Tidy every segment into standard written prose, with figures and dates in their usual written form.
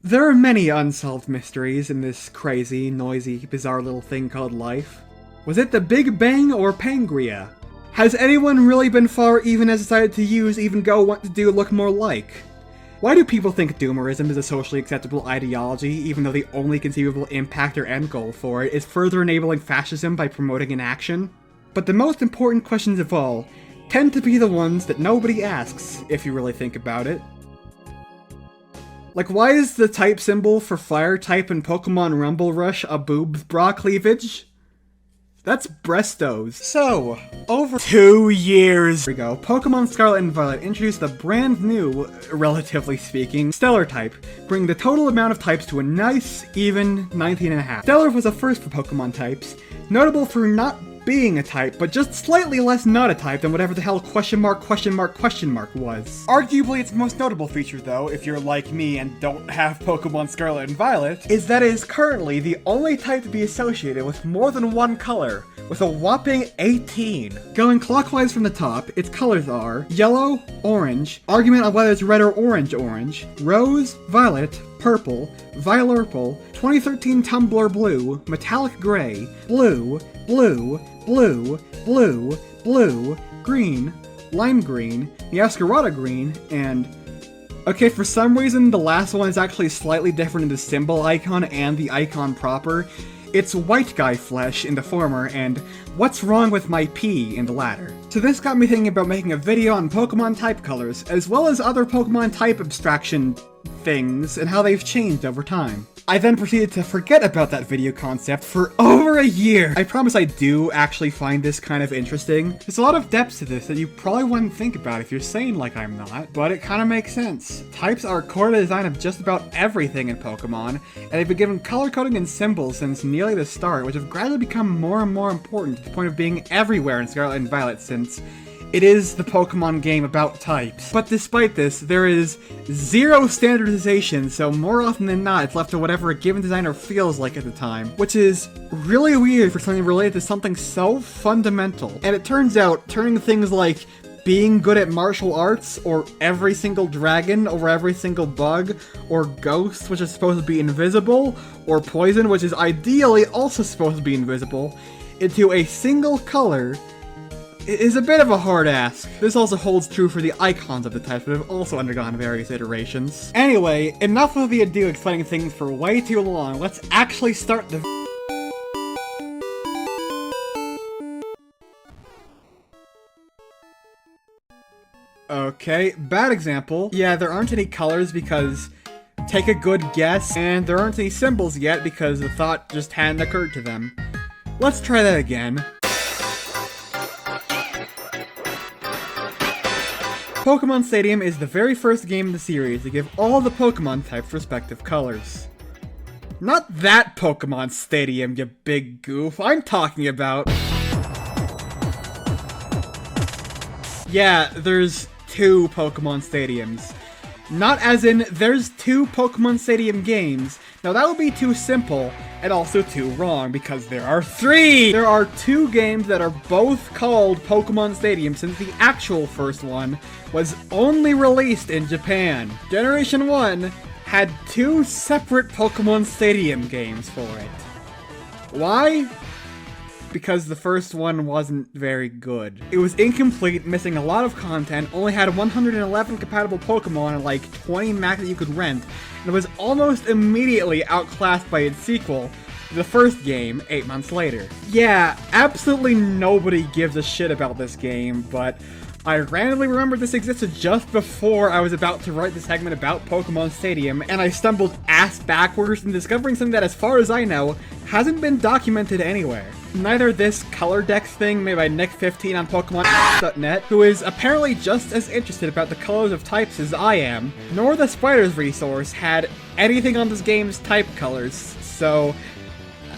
There are many unsolved mysteries in this crazy, noisy, bizarre little thing called life. Was it the Big Bang or Pangea? Has anyone really been far even as decided to use even go what to do look more like? Why do people think doomerism is a socially acceptable ideology, even though the only conceivable impact or end goal for it is further enabling fascism by promoting inaction? But the most important questions of all tend to be the ones that nobody asks, if you really think about it. Like, why is the type symbol for fire type in Pokemon Rumble Rush a boobs bra cleavage? That's breastos. So, over 2 years ago, Pokemon Scarlet and Violet introduced the brand new, relatively speaking, Stellar type, bringing the total amount of types to a nice, even 19.5. Stellar was a first for Pokemon types, notable for not being a type, but just slightly less not a type than whatever the hell question mark was. Arguably its most notable feature though, if you're like me and don't have Pokemon Scarlet and Violet, is that it is currently the only type to be associated with more than one color, with a whopping 18. Going clockwise from the top, its colors are yellow, orange, argument on whether it's red or orange, rose, violet, purple, violurple, 2013 Tumbler blue, metallic gray, blue, blue, blue, blue, blue, green, lime green, Meowscarada green, and... Okay, for some reason the last one is actually slightly different in the symbol icon and the icon proper. It's white guy flesh in the former, and what's wrong with my P in the latter. So this got me thinking about making a video on Pokemon type colors, as well as other Pokemon type abstraction things, and how they've changed over time. I then proceeded to forget about that video concept for over a year! I promise I do actually find this kind of interesting. There's a lot of depths to this that you probably wouldn't think about if you're sane like I'm not, but it kinda makes sense. Types are core to the design of just about everything in Pokemon, and they've been given color coding and symbols since nearly the start, which have gradually become more and more important to the point of being everywhere in Scarlet and Violet since it is the Pokemon game about types. But despite this, there is zero standardization, so more often than not, it's left to whatever a given designer feels like at the time, which is really weird for something related to something so fundamental. And it turns out, turning things like being good at martial arts, or every single dragon, or every single bug, or ghost, which is supposed to be invisible, or poison, which is ideally also supposed to be invisible, into a single color is a bit of a hard ask. This also holds true for the icons of the types, but have also undergone various iterations. Anyway, enough of the ado explaining things for way too long, let's actually start the Okay, bad example. Yeah, there aren't any colors because take a good guess, and there aren't any symbols yet because the thought just hadn't occurred to them. Let's try that again. Pokemon Stadium is the very first game in the series to give all the Pokemon types respective colors. Not that Pokemon Stadium, you big goof, I'm talking about... Yeah, there's 2 Pokemon Stadiums. Not as in, there's 2 Pokemon Stadium games. Now that would be too simple, and also too wrong, because there are 3! There are 2 games that are both called Pokemon Stadium, since the actual first one was only released in Japan. Generation 1 had 2 separate Pokemon Stadium games for it. Why? Because the first one wasn't very good. It was incomplete, missing a lot of content, only had 111 compatible Pokemon and like 20 max that you could rent, and it was almost immediately outclassed by its sequel, the first game, 8 months later. Yeah, absolutely nobody gives a shit about this game, but I randomly remembered this existed just before I was about to write the segment about Pokemon Stadium, and I stumbled ass backwards in discovering something that, as far as I know, hasn't been documented anywhere. Neither this color dex thing made by Nick15 on Pokemon.net, who is apparently just as interested about the colors of types as I am, nor the Spiders resource had anything on this game's type colors, so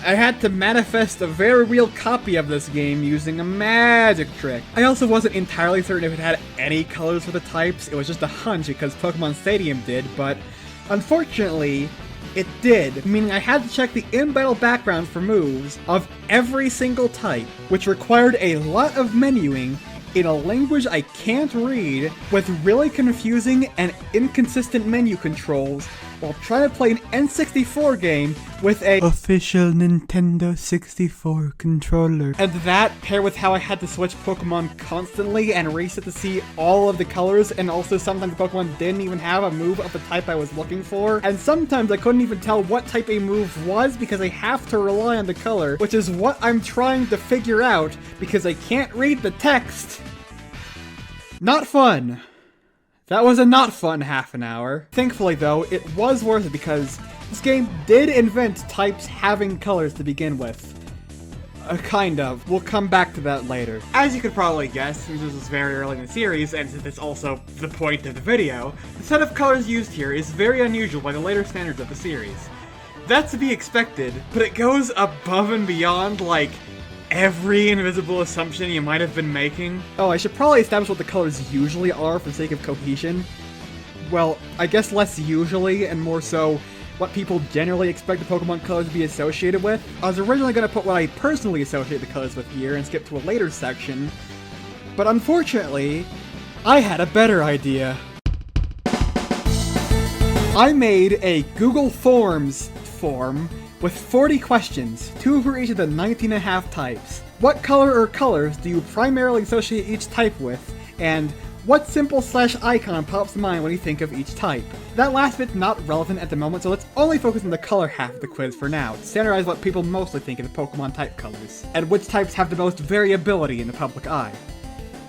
I had to manifest a very real copy of this game using a magic trick. I also wasn't entirely certain if it had any colors for the types, it was just a hunch because Pokemon Stadium did, but unfortunately, it did, meaning I had to check the in-battle backgrounds for moves of every single type, which required a lot of menuing in a language I can't read, with really confusing and inconsistent menu controls while trying to play an N64 game with a official Nintendo 64 controller. And that, paired with how I had to switch Pokemon constantly and reset to see all of the colors, and also sometimes Pokemon didn't even have a move of the type I was looking for, and sometimes I couldn't even tell what type a move was because I have to rely on the color, which is what I'm trying to figure out because I can't read the text. Not fun. That was a not fun half an hour. Thankfully though, it was worth it because this game did invent types having colors to begin with. Kind of. We'll come back to that later. As you could probably guess, since this is very early in the series, and since it's also the point of the video, the set of colors used here is very unusual by the later standards of the series. That's to be expected, but it goes above and beyond, like, every invisible assumption you might have been making. Oh, I should probably establish what the colors usually are for the sake of cohesion. Well, I guess less usually, and more so what people generally expect the Pokemon colors to be associated with. I was originally going to put what I personally associate the colors with here and skip to a later section, but unfortunately, I had a better idea. I made a Google Forms form with 40 questions, 2 for each of the 19.5 types. What color or colors do you primarily associate each type with, and what symbol / icon pops to mind when you think of each type? That last bit's not relevant at the moment, so let's only focus on the color half of the quiz for now, to standardize what people mostly think of the Pokemon type colors, and which types have the most variability in the public eye.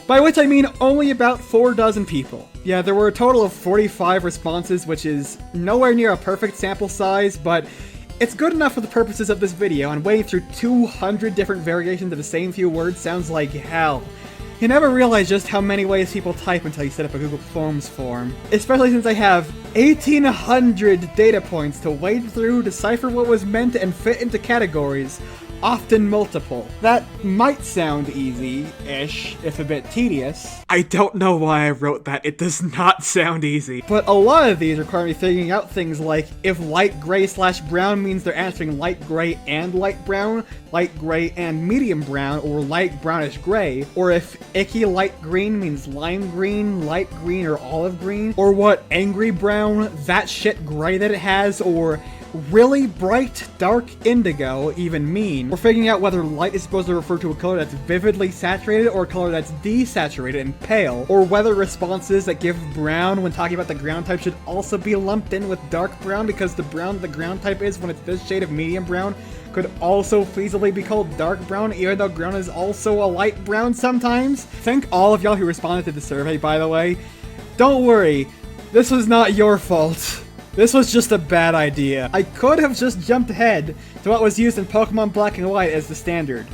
By which I mean only about 4 dozen people. Yeah, there were a total of 45 responses, which is nowhere near a perfect sample size, but it's good enough for the purposes of this video, and wading through 200 different variations of the same few words sounds like hell. You never realize just how many ways people type until you set up a Google Forms form. Especially since I have 1,800 data points to wade through, decipher what was meant, and fit into categories, often multiple. That might sound easy-ish, if a bit tedious. I don't know why I wrote that, it does not sound easy. But a lot of these require me figuring out things like if light gray / brown means they're answering light gray and light brown and medium brown, or light brownish gray, or if icky light green means lime green, light green, or olive green, or what angry brown, that shit gray that it has, or really bright dark indigo even mean. We're figuring out whether light is supposed to refer to a color that's vividly saturated or a color that's desaturated and pale, or whether responses that give brown when talking about the ground type should also be lumped in with dark brown because the brown the ground type is when it's this shade of medium brown could also feasibly be called dark brown, even though brown is also a light brown sometimes. Thank all of y'all who responded to the survey, by the way. Don't worry, this was not your fault. This was just a bad idea. I could have just jumped ahead to what was used in Pokemon Black and White as the standard.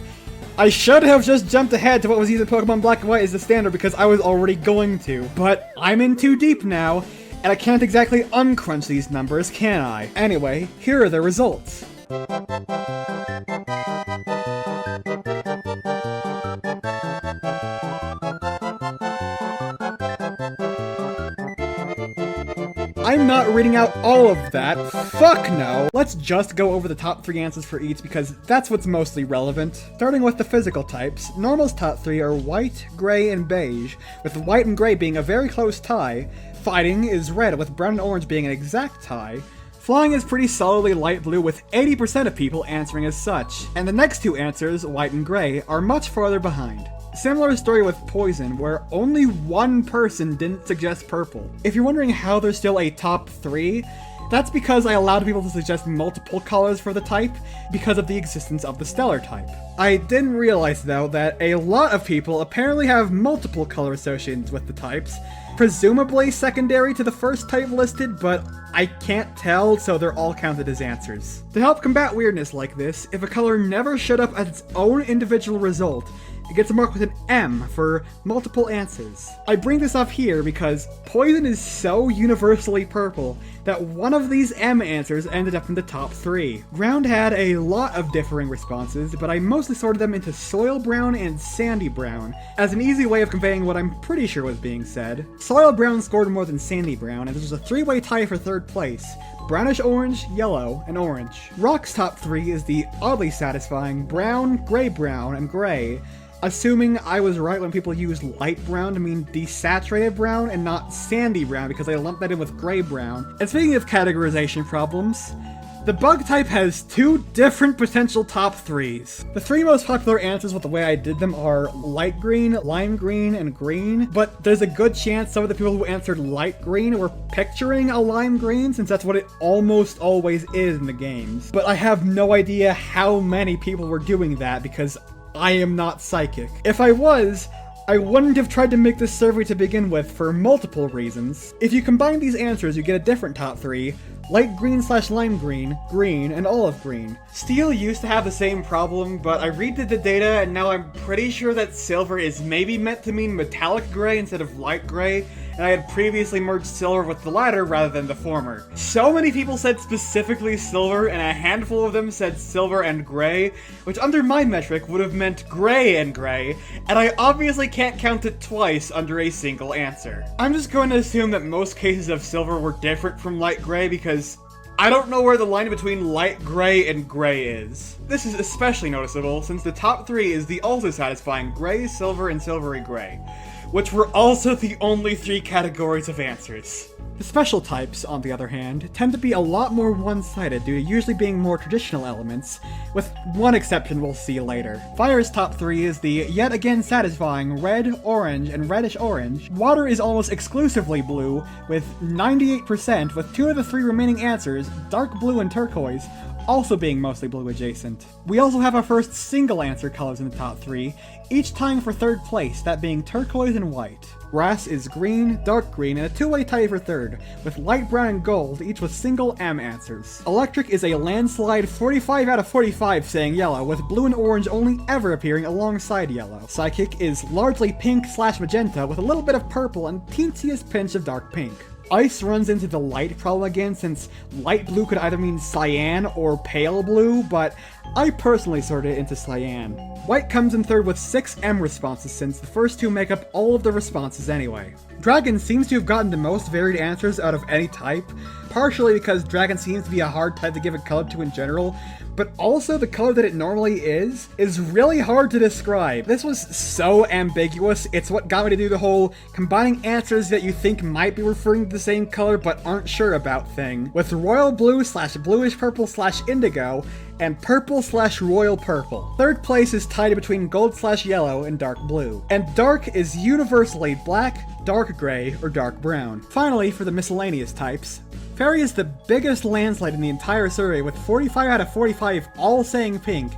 I should have just jumped ahead to what was used in Pokemon Black and White as the standard because I was already going to. But I'm in too deep now, and I can't exactly uncrunch these numbers, can I? Anyway, here are the results. I'm not reading out all of that. Fuck no! Let's just go over the top 3 answers for each because that's what's mostly relevant. Starting with the physical types, Normal's top 3 are white, gray, and beige, with white and gray being a very close tie. Fighting is red, with brown and orange being an exact tie. Flying is pretty solidly light blue, with 80% of people answering as such. And the next 2 answers, white and gray, are much farther behind. Similar story with poison, where only 1 person didn't suggest purple. If you're wondering how there's still a top 3, that's because I allowed people to suggest multiple colors for the type because of the existence of the stellar type. I didn't realize though that a lot of people apparently have multiple color associations with the types, presumably secondary to the first type listed, but I can't tell, so they're all counted as answers. To help combat weirdness like this, if a color never showed up as its own individual result, it gets marked with an M for multiple answers. I bring this up here because poison is so universally purple that one of these M answers ended up in the top 3. Ground had a lot of differing responses, but I mostly sorted them into soil brown and sandy brown, as an easy way of conveying what I'm pretty sure was being said. Soil brown scored more than sandy brown, and there's a 3-way tie for 3rd place. Brownish orange, yellow, and orange. Rock's top 3 is the oddly satisfying brown, gray, and gray. assuming I was right when people use light brown to mean desaturated brown and not sandy brown because they lumped that in with gray brown. And speaking of categorization problems, the bug type has 2 different potential top 3s. The 3 most popular answers with the way I did them are light green, lime green, and green, but there's a good chance some of the people who answered light green were picturing a lime green since that's what it almost always is in the games. But I have no idea how many people were doing that because I am not psychic. If I was, I wouldn't have tried to make this survey to begin with for multiple reasons. If you combine these answers, you get a different top 3. Light green / lime green, green, and olive green. Steel used to have the same problem, but I redid the data and now I'm pretty sure that silver is maybe meant to mean metallic gray instead of light gray, and I had previously merged silver with the latter rather than the former. So many people said specifically silver, and a handful of them said silver and gray, which under my metric would have meant gray and gray, and I obviously can't count it twice under a single answer. I'm just going to assume that most cases of silver were different from light gray because I don't know where the line between light gray and gray is. This is especially noticeable since the top 3 is the also satisfying gray, silver, and silvery gray, which were also the only 3 categories of answers. The special types, on the other hand, tend to be a lot more one-sided due to usually being more traditional elements, with one exception we'll see later. Fire's top 3 is the yet again satisfying red, orange, and reddish-orange. Water is almost exclusively blue, with 98%, with 2 of the 3 remaining answers, dark blue and turquoise, also being mostly blue adjacent. We also have our first single answer colors in the top 3, each tying for 3rd place, that being turquoise and white. Brass is green, dark green, and a 2-way tie for 3rd, with light brown and gold, each with single M answers. Electric is a landslide 45 out of 45 saying yellow, with blue and orange only ever appearing alongside yellow. Psychic is largely pink / magenta, with a little bit of purple and teensiest pinch of dark pink. Ice runs into the light problem again since light blue could either mean cyan or pale blue, but I personally sorted it into cyan. White comes in 3rd with 6 M responses since the first 2 make up all of the responses anyway. Dragon seems to have gotten the most varied answers out of any type, partially because dragon seems to be a hard type to give a color to in general, but also the color that it normally is really hard to describe. This was so ambiguous, it's what got me to do the whole combining answers that you think might be referring to the same color but aren't sure about thing, with royal blue / bluish purple / indigo, and purple / royal purple. 3rd place is tied between gold / yellow and dark blue. And dark is universally black, dark gray, or dark brown. Finally, for the miscellaneous types, fairy is the biggest landslide in the entire survey with 45 out of 45 all saying pink,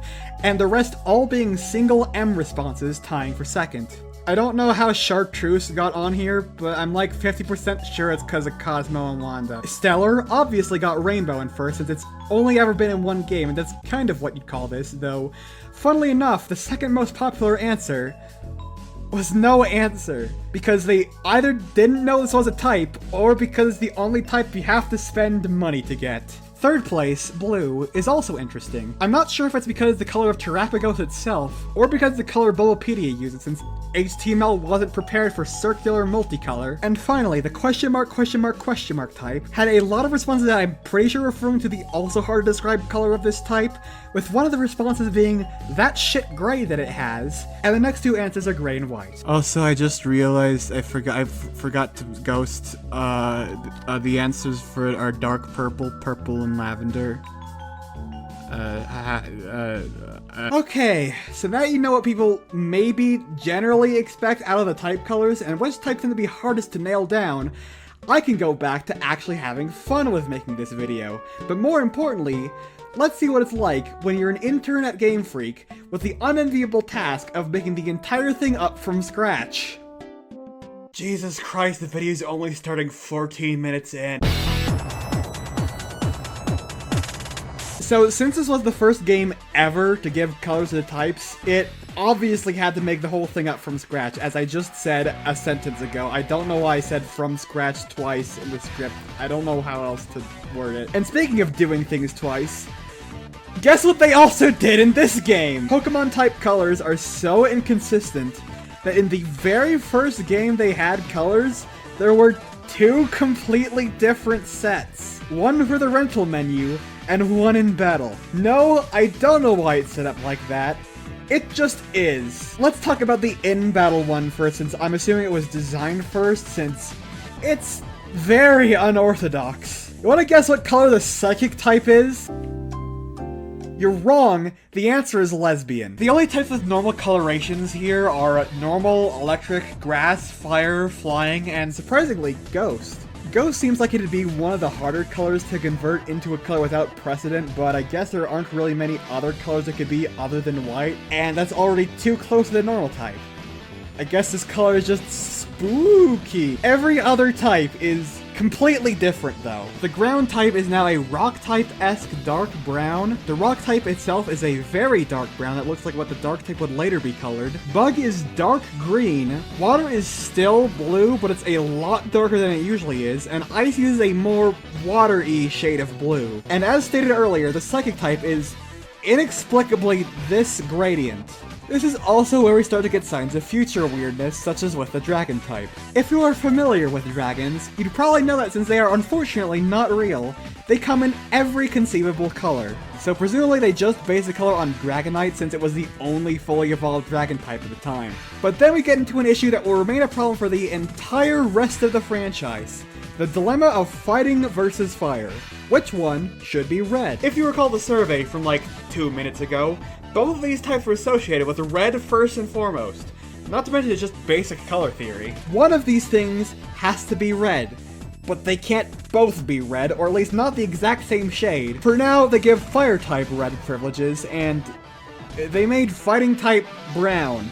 and the rest all being single M responses tying for 2nd. I don't know how Chartreuse got on here, but I'm like 50% sure it's because of Cosmo and Wanda. Stellar obviously got Rainbow in 1st since it's only ever been in 1 game, and that's kind of what you'd call this, though funnily enough, the 2nd most popular answer was no answer, because they either didn't know this was a type, or because it's the only type you have to spend money to get. 3rd place, blue, is also interesting. I'm not sure if it's because the color of Terapagos itself, or because the color Bulbapedia uses since HTML wasn't prepared for circular multicolor. And finally, the question mark type had a lot of responses that I'm pretty sure referring to the also hard to describe color of this type, with one of the responses being that shit gray that it has, and the next 2 answers are gray and white. Also, I just realized I forgot to ghost the answers for it are dark purple, purple, and lavender. Okay, so now you know what people maybe generally expect out of the type colors and which types tend to be hardest to nail down. I can go back to actually having fun with making this video, but more importantly, let's see what it's like when you're an intern at Game Freak with the unenviable task of making the entire thing up from scratch. Jesus Christ, the video's only starting 14 minutes in. So, since this was the first game ever to give colors to the types, it obviously had to make the whole thing up from scratch, as I just said a sentence ago. I don't know why I said from scratch twice in the script. I don't know how else to word it. And speaking of doing things twice, guess what they also did in this game? Pokemon type colors are so inconsistent that in the very first game they had colors, there were 2 completely different sets. One for the rental menu, and one in battle. No, I don't know why it's set up like that, It just is. Let's talk about the in-battle one first, since I'm assuming it was designed first, since it's very unorthodox. You wanna guess what color the psychic type is? You're wrong, the answer is lesbian. The only types with normal colorations here are normal, electric, grass, fire, flying, and surprisingly, ghost. Ghost seems like it'd be one of the harder colors to convert into a color without precedent, but I guess there aren't really many other colors it could be other than white, and that's already too close to the normal type. I guess this color is just spooky. Every other type is completely different though. The ground type is now a rock type-esque dark brown. The rock type itself is a very dark brown that looks like what the dark type would later be colored. Bug is dark green. Water is still blue, but it's a lot darker than it usually is, and ice uses a more water-y shade of blue. And as stated earlier, the psychic type is inexplicably this gradient. This is also where we start to get signs of future weirdness, such as with the dragon type. If you are familiar with dragons, you'd probably know that since they are unfortunately not real, they come in every conceivable color. So presumably they just based the color on Dragonite since it was the only fully evolved dragon type at the time. But then we get into an issue that will remain a problem for the entire rest of the franchise. The dilemma of fighting versus fire. Which one should be red? If you recall the survey from like 2 minutes ago, both of these types were associated with red first and foremost. Not to mention it's just basic color theory. One of these things has to be red, but they can't both be red, or at least not the exact same shade. For now, they give fire type red privileges, and they made fighting type brown.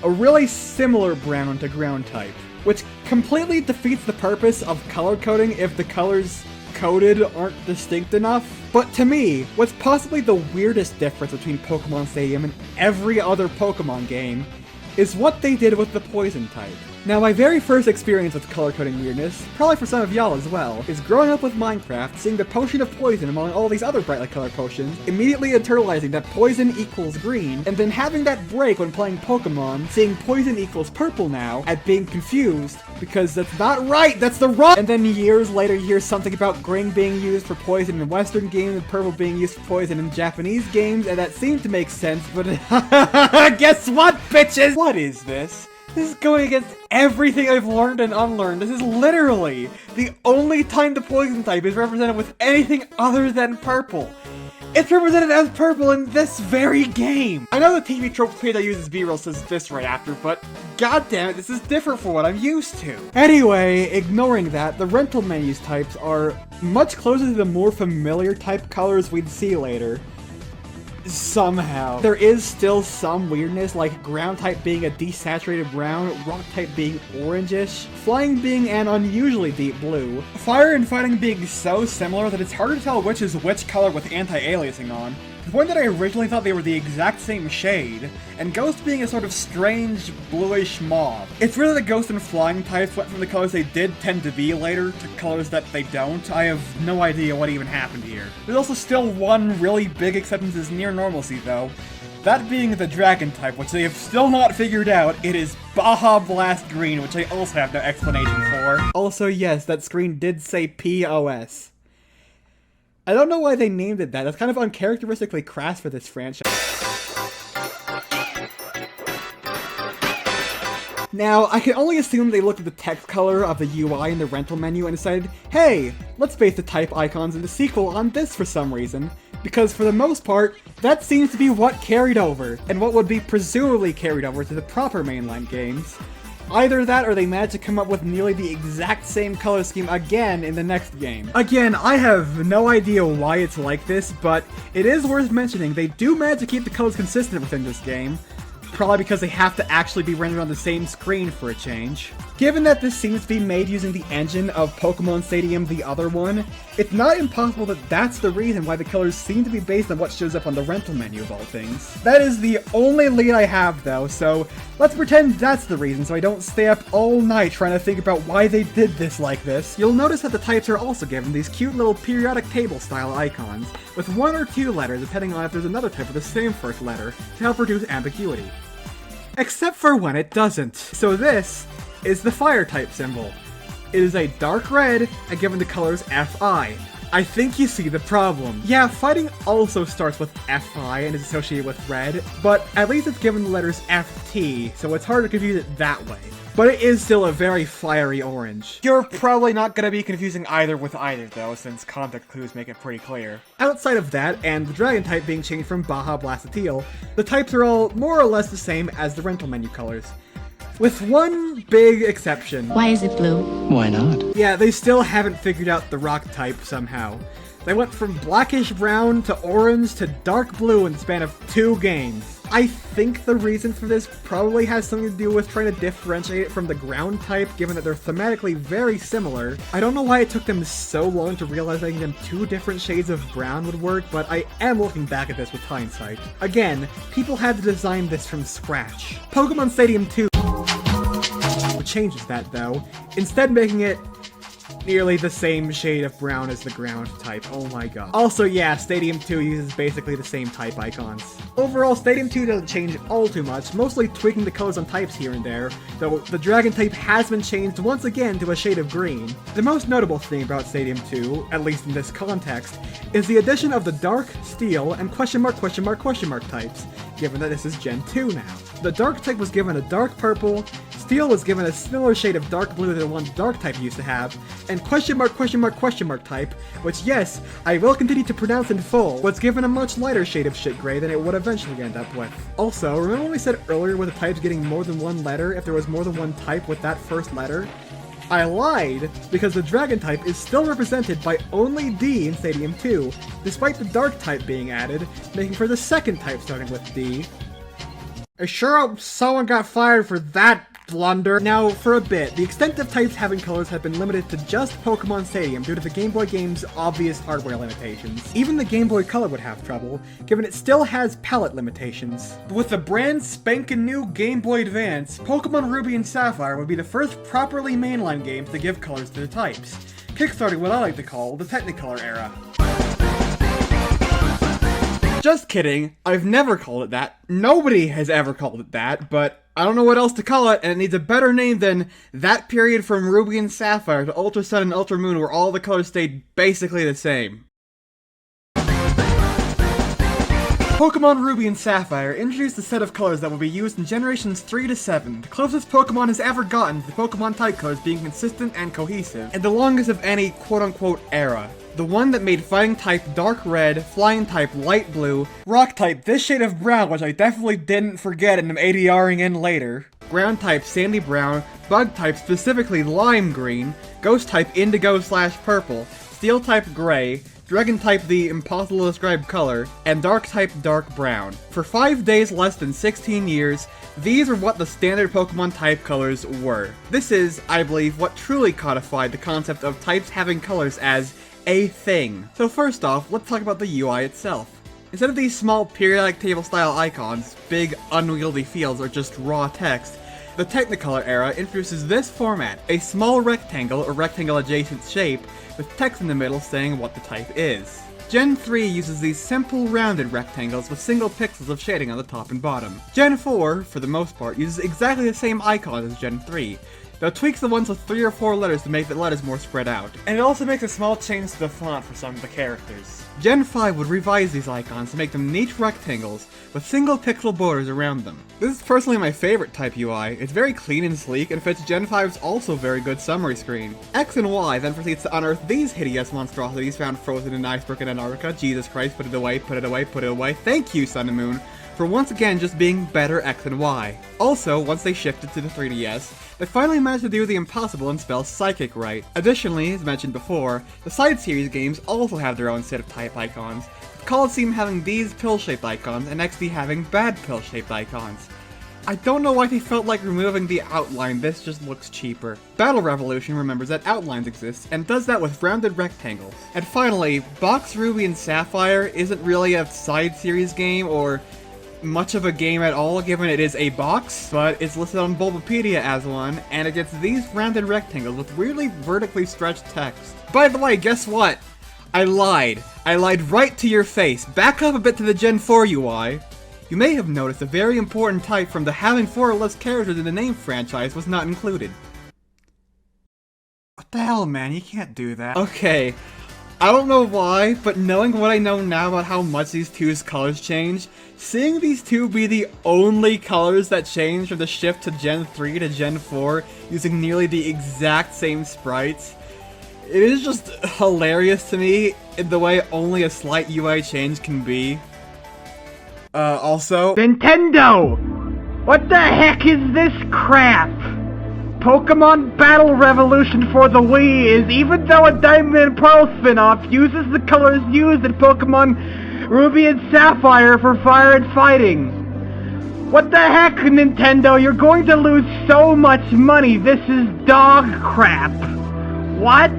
A really similar brown to ground type, which completely defeats the purpose of color coding if the colors coded aren't distinct enough. But to me, what's possibly the weirdest difference between Pokemon Stadium and every other Pokemon game is what they did with the poison type. Now, my very first experience with color coding weirdness, probably for some of y'all as well, is growing up with Minecraft, seeing the potion of poison among all these other brightly colored potions, immediately internalizing that poison equals green, and then having that break when playing Pokemon, seeing poison equals purple now, and being confused, because that's not right, that's the wrong— And then years later you hear something about green being used for poison in Western games and purple being used for poison in Japanese games, and that seemed to make sense, but guess what, bitches? What is this? This is going against everything I've learned and unlearned. This is literally the only time the poison type is represented with anything other than purple. It's represented as purple in this very game! I know the TV trope page that uses B-roll says this right after, but goddammit, this is different from what I'm used to. Anyway, ignoring that, the rental menus types are much closer to the more familiar type colors we'd see later. Somehow. There is still some weirdness, like ground type being a desaturated brown, rock type being orangish, flying being an unusually deep blue, fire and fighting being so similar that it's hard to tell which is which color with anti-aliasing on, to the point that I originally thought they were the exact same shade, and ghost being a sort of strange bluish mauve. It's really the ghost and flying types went from the colors they did tend to be later to colors that they don't. I have no idea what even happened here. There's also still one really big acceptance is near normalcy though, that being the dragon type, which they have still not figured out. It is Baja Blast Green, which I also have no explanation for. Also yes, that screen did say POS. I don't know why they named it that. That's kind of uncharacteristically crass for this franchise. Now, I can only assume they looked at the text color of the UI in the rental menu and decided, hey, let's base the type icons in the sequel on this for some reason, because for the most part, that seems to be what carried over, and what would be presumably carried over to the proper mainline games. Either that, or they managed to come up with nearly the exact same color scheme again in the next game. Again, I have no idea why it's like this, but it is worth mentioning they do manage to keep the colors consistent within this game. Probably because they have to actually be rendered on the same screen for a change. Given that this seems to be made using the engine of Pokemon Stadium, the other one, it's not impossible that that's the reason why the colors seem to be based on what shows up on the rental menu of all things. That is the only lead I have though, so let's pretend that's the reason so I don't stay up all night trying to think about why they did this like this. You'll notice that the types are also given these cute little periodic table style icons, with 1 or 2 letters depending on if there's another type with the same first letter, to help reduce ambiguity. Except for when it doesn't. So this is the fire type symbol. It is a dark red and given the colors FI. I think you see the problem. Yeah, fighting also starts with FI and is associated with red, but at least it's given the letters FT, so it's hard to confuse it that way. But it is still a very fiery orange. You're probably not gonna be confusing either with either though, since context clues make it pretty clear. Outside of that, and the dragon type being changed from Baja Blast to Teal, the types are all more or less the same as the rental menu colors. With one big exception. Why is it blue? Why not? Yeah, they still haven't figured out the rock type somehow. They went from blackish brown to orange to dark blue in the span of 2 games. I think the reason for this probably has something to do with trying to differentiate it from the ground type, given that they're thematically very similar. I don't know why it took them so long to realize making them 2 different shades of brown would work, but I am looking back at this with hindsight. Again, people had to design this from scratch. Pokemon Stadium 2 changes that though, instead making it nearly the same shade of brown as the ground type. Oh my god. Also, yeah, Stadium 2 uses basically the same type icons. Overall, Stadium 2 doesn't change all too much, mostly tweaking the colors on types here and there, though the dragon type has been changed once again to a shade of green. The most notable thing about Stadium 2, at least in this context, is the addition of the dark, steel, and question mark types, given that this is Gen 2 now. The dark type was given a dark purple, steel was given a similar shade of dark blue than the one dark type used to have, and question mark type, which yes, I will continue to pronounce in full, was given a much lighter shade of shit gray than it would eventually end up with. Also, remember when we said earlier with the types getting more than one letter if there was more than one type with that first letter? I lied, because the dragon type is still represented by only D in Stadium 2, despite the dark type being added, making for the second type starting with D. I sure hope someone got fired for that blunder. Now, for a bit, the extent of types having colors have been limited to just Pokemon Stadium due to the Game Boy game's obvious hardware limitations. Even the Game Boy Color would have trouble, given it still has palette limitations. But with the brand spankin' new Game Boy Advance, Pokemon Ruby and Sapphire would be the first properly mainline games to give colors to the types, kickstarting what I like to call the Technicolor era. Just kidding, I've never called it that. Nobody has ever called it that, but I don't know what else to call it, and it needs a better name than that period from Ruby and Sapphire to Ultra Sun and Ultra Moon where all the colors stayed basically the same. Pokemon Ruby and Sapphire introduced a set of colors that will be used in generations 3 to 7, the closest Pokemon has ever gotten to the Pokemon type colors being consistent and cohesive, and the longest of any quote-unquote era. The one that made fighting type dark red, flying type light blue, rock type this shade of brown, which I definitely didn't forget and am ADRing in later, ground type sandy brown, bug type specifically lime green, ghost type indigo/purple, steel type gray, dragon type the impossible to describe color, and dark type dark brown. For 5 days less than 16 years, these are what the standard Pokemon type colors were. This is, I believe, what truly codified the concept of types having colors as a thing. So first off, let's talk about the UI itself. Instead of these small periodic table style icons, big unwieldy fields, or just raw text, the Technicolor era introduces this format, a small rectangle or rectangle adjacent shape with text in the middle saying what the type is. Gen 3 uses these simple rounded rectangles with single pixels of shading on the top and bottom. Gen 4, for the most part, uses exactly the same icons as Gen 3, though it tweaks the ones with 3 or 4 letters to make the letters more spread out. And it also makes a small change to the font for some of the characters. Gen 5 would revise these icons to make them neat rectangles with single pixel borders around them. This is personally my favorite type UI. It's very clean and sleek and fits Gen 5's also very good summary screen. X and Y then proceeds to unearth these hideous monstrosities found frozen in iceberg in Antarctica. Jesus Christ, put it away, put it away, put it away. Thank you, Sun and Moon, for once again just being better X and Y. Also, once they shifted to the 3DS, they finally managed to do the impossible and spell Psychic right. Additionally, as mentioned before, the side series games also have their own set of type icons, with Coliseum having these pill-shaped icons and XD having bad pill-shaped icons. I don't know why they felt like removing the outline, this just looks cheaper. Battle Revolution remembers that outlines exist, and does that with rounded rectangles. And finally, Box Ruby and Sapphire isn't really a side series game, or much of a game at all, given it is a box, but it's listed on Bulbapedia as one, and it gets these rounded rectangles with weirdly vertically stretched text. By the way, guess what? I lied. I lied right to your face. Back up a bit to the Gen 4 UI. You may have noticed a very important type from the having 4 or less characters in the name franchise was not included. What the hell, man? You can't do that. Okay. I don't know why, but knowing what I know now about how much these two's colors change, seeing these two be the only colors that change from the shift to Gen 3 to Gen 4 using nearly the exact same sprites, it is just hilarious to me in the way only a slight UI change can be. Also... Nintendo! What the heck is this crap? Pokemon Battle Revolution for the Wii is, even though a Diamond and Pearl spin-off uses the colors used in Pokemon Ruby and Sapphire for fire and fighting. What the heck, Nintendo? You're going to lose so much money. This is dog crap. What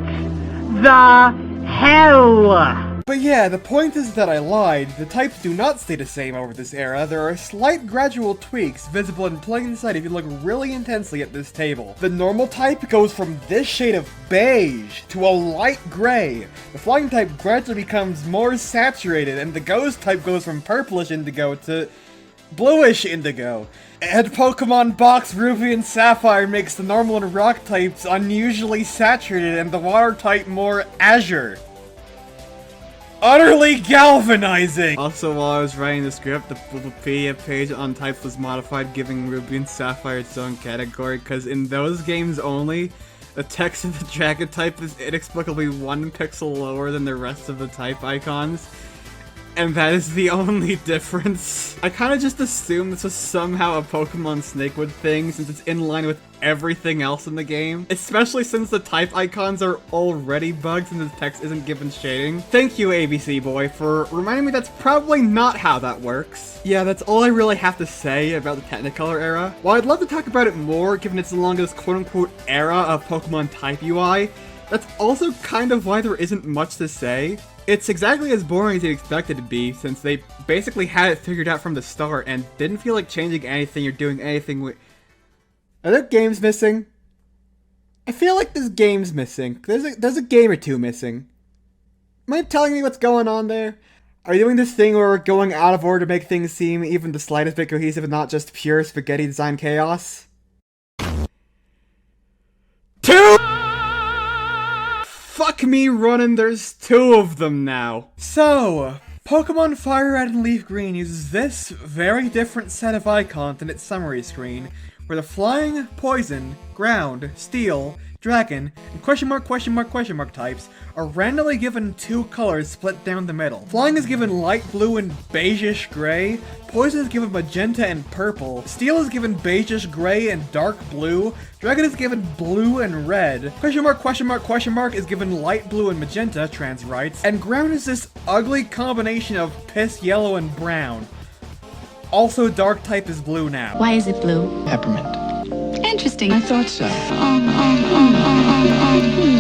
the hell? But yeah, the point is that I lied. The types do not stay the same over this era. There are slight gradual tweaks visible in plain sight if you look really intensely at this table. The normal type goes from this shade of beige to a light gray. The flying type gradually becomes more saturated, and the ghost type goes from purplish indigo to bluish indigo. And Pokemon Box Ruby and Sapphire makes the normal and rock types unusually saturated and the water type more azure. Utterly galvanizing! Also, while I was writing the script, the Wikipedia page on types was modified, giving Ruby and Sapphire its own category, because in those games only, the text of the dragon type is inexplicably 1 pixel lower than the rest of the type icons. And that is the only difference. I kinda just assumed this was somehow a Pokemon Snakewood thing, since it's in line with everything else in the game. Especially since the type icons are already bugged and the text isn't given shading. Thank you, ABC Boy, for reminding me that's probably not how that works. Yeah, that's all I really have to say about the Technicolor era. While I'd love to talk about it more, given it's the longest quote-unquote era of Pokemon type UI, that's also kind of why there isn't much to say. It's exactly as boring as you'd expect it to be, since they basically had it figured out from the start and didn't feel like changing anything or doing anything with... Are there games missing? I feel like there's games missing. There's a game or two missing. Am I telling you what's going on there? Are you doing this thing where we're going out of order to make things seem even the slightest bit cohesive and not just pure spaghetti design chaos? 2! Fuck me running, there's 2 of them now. So, Pokemon Fire Red and Leaf Green uses this very different set of icons in its summary screen, where the Flying, Poison, Ground, Steel, Dragon, and question mark types are randomly given 2 colors split down the middle. Flying is given light blue and beigeish gray, Poison is given magenta and purple, Steel is given beigeish gray and dark blue, Dragon is given blue and red, question mark is given light blue and magenta, trans rights, and Ground is this ugly combination of piss yellow and brown. Also, dark type is blue now. Why is it blue? Peppermint. Interesting. I thought so.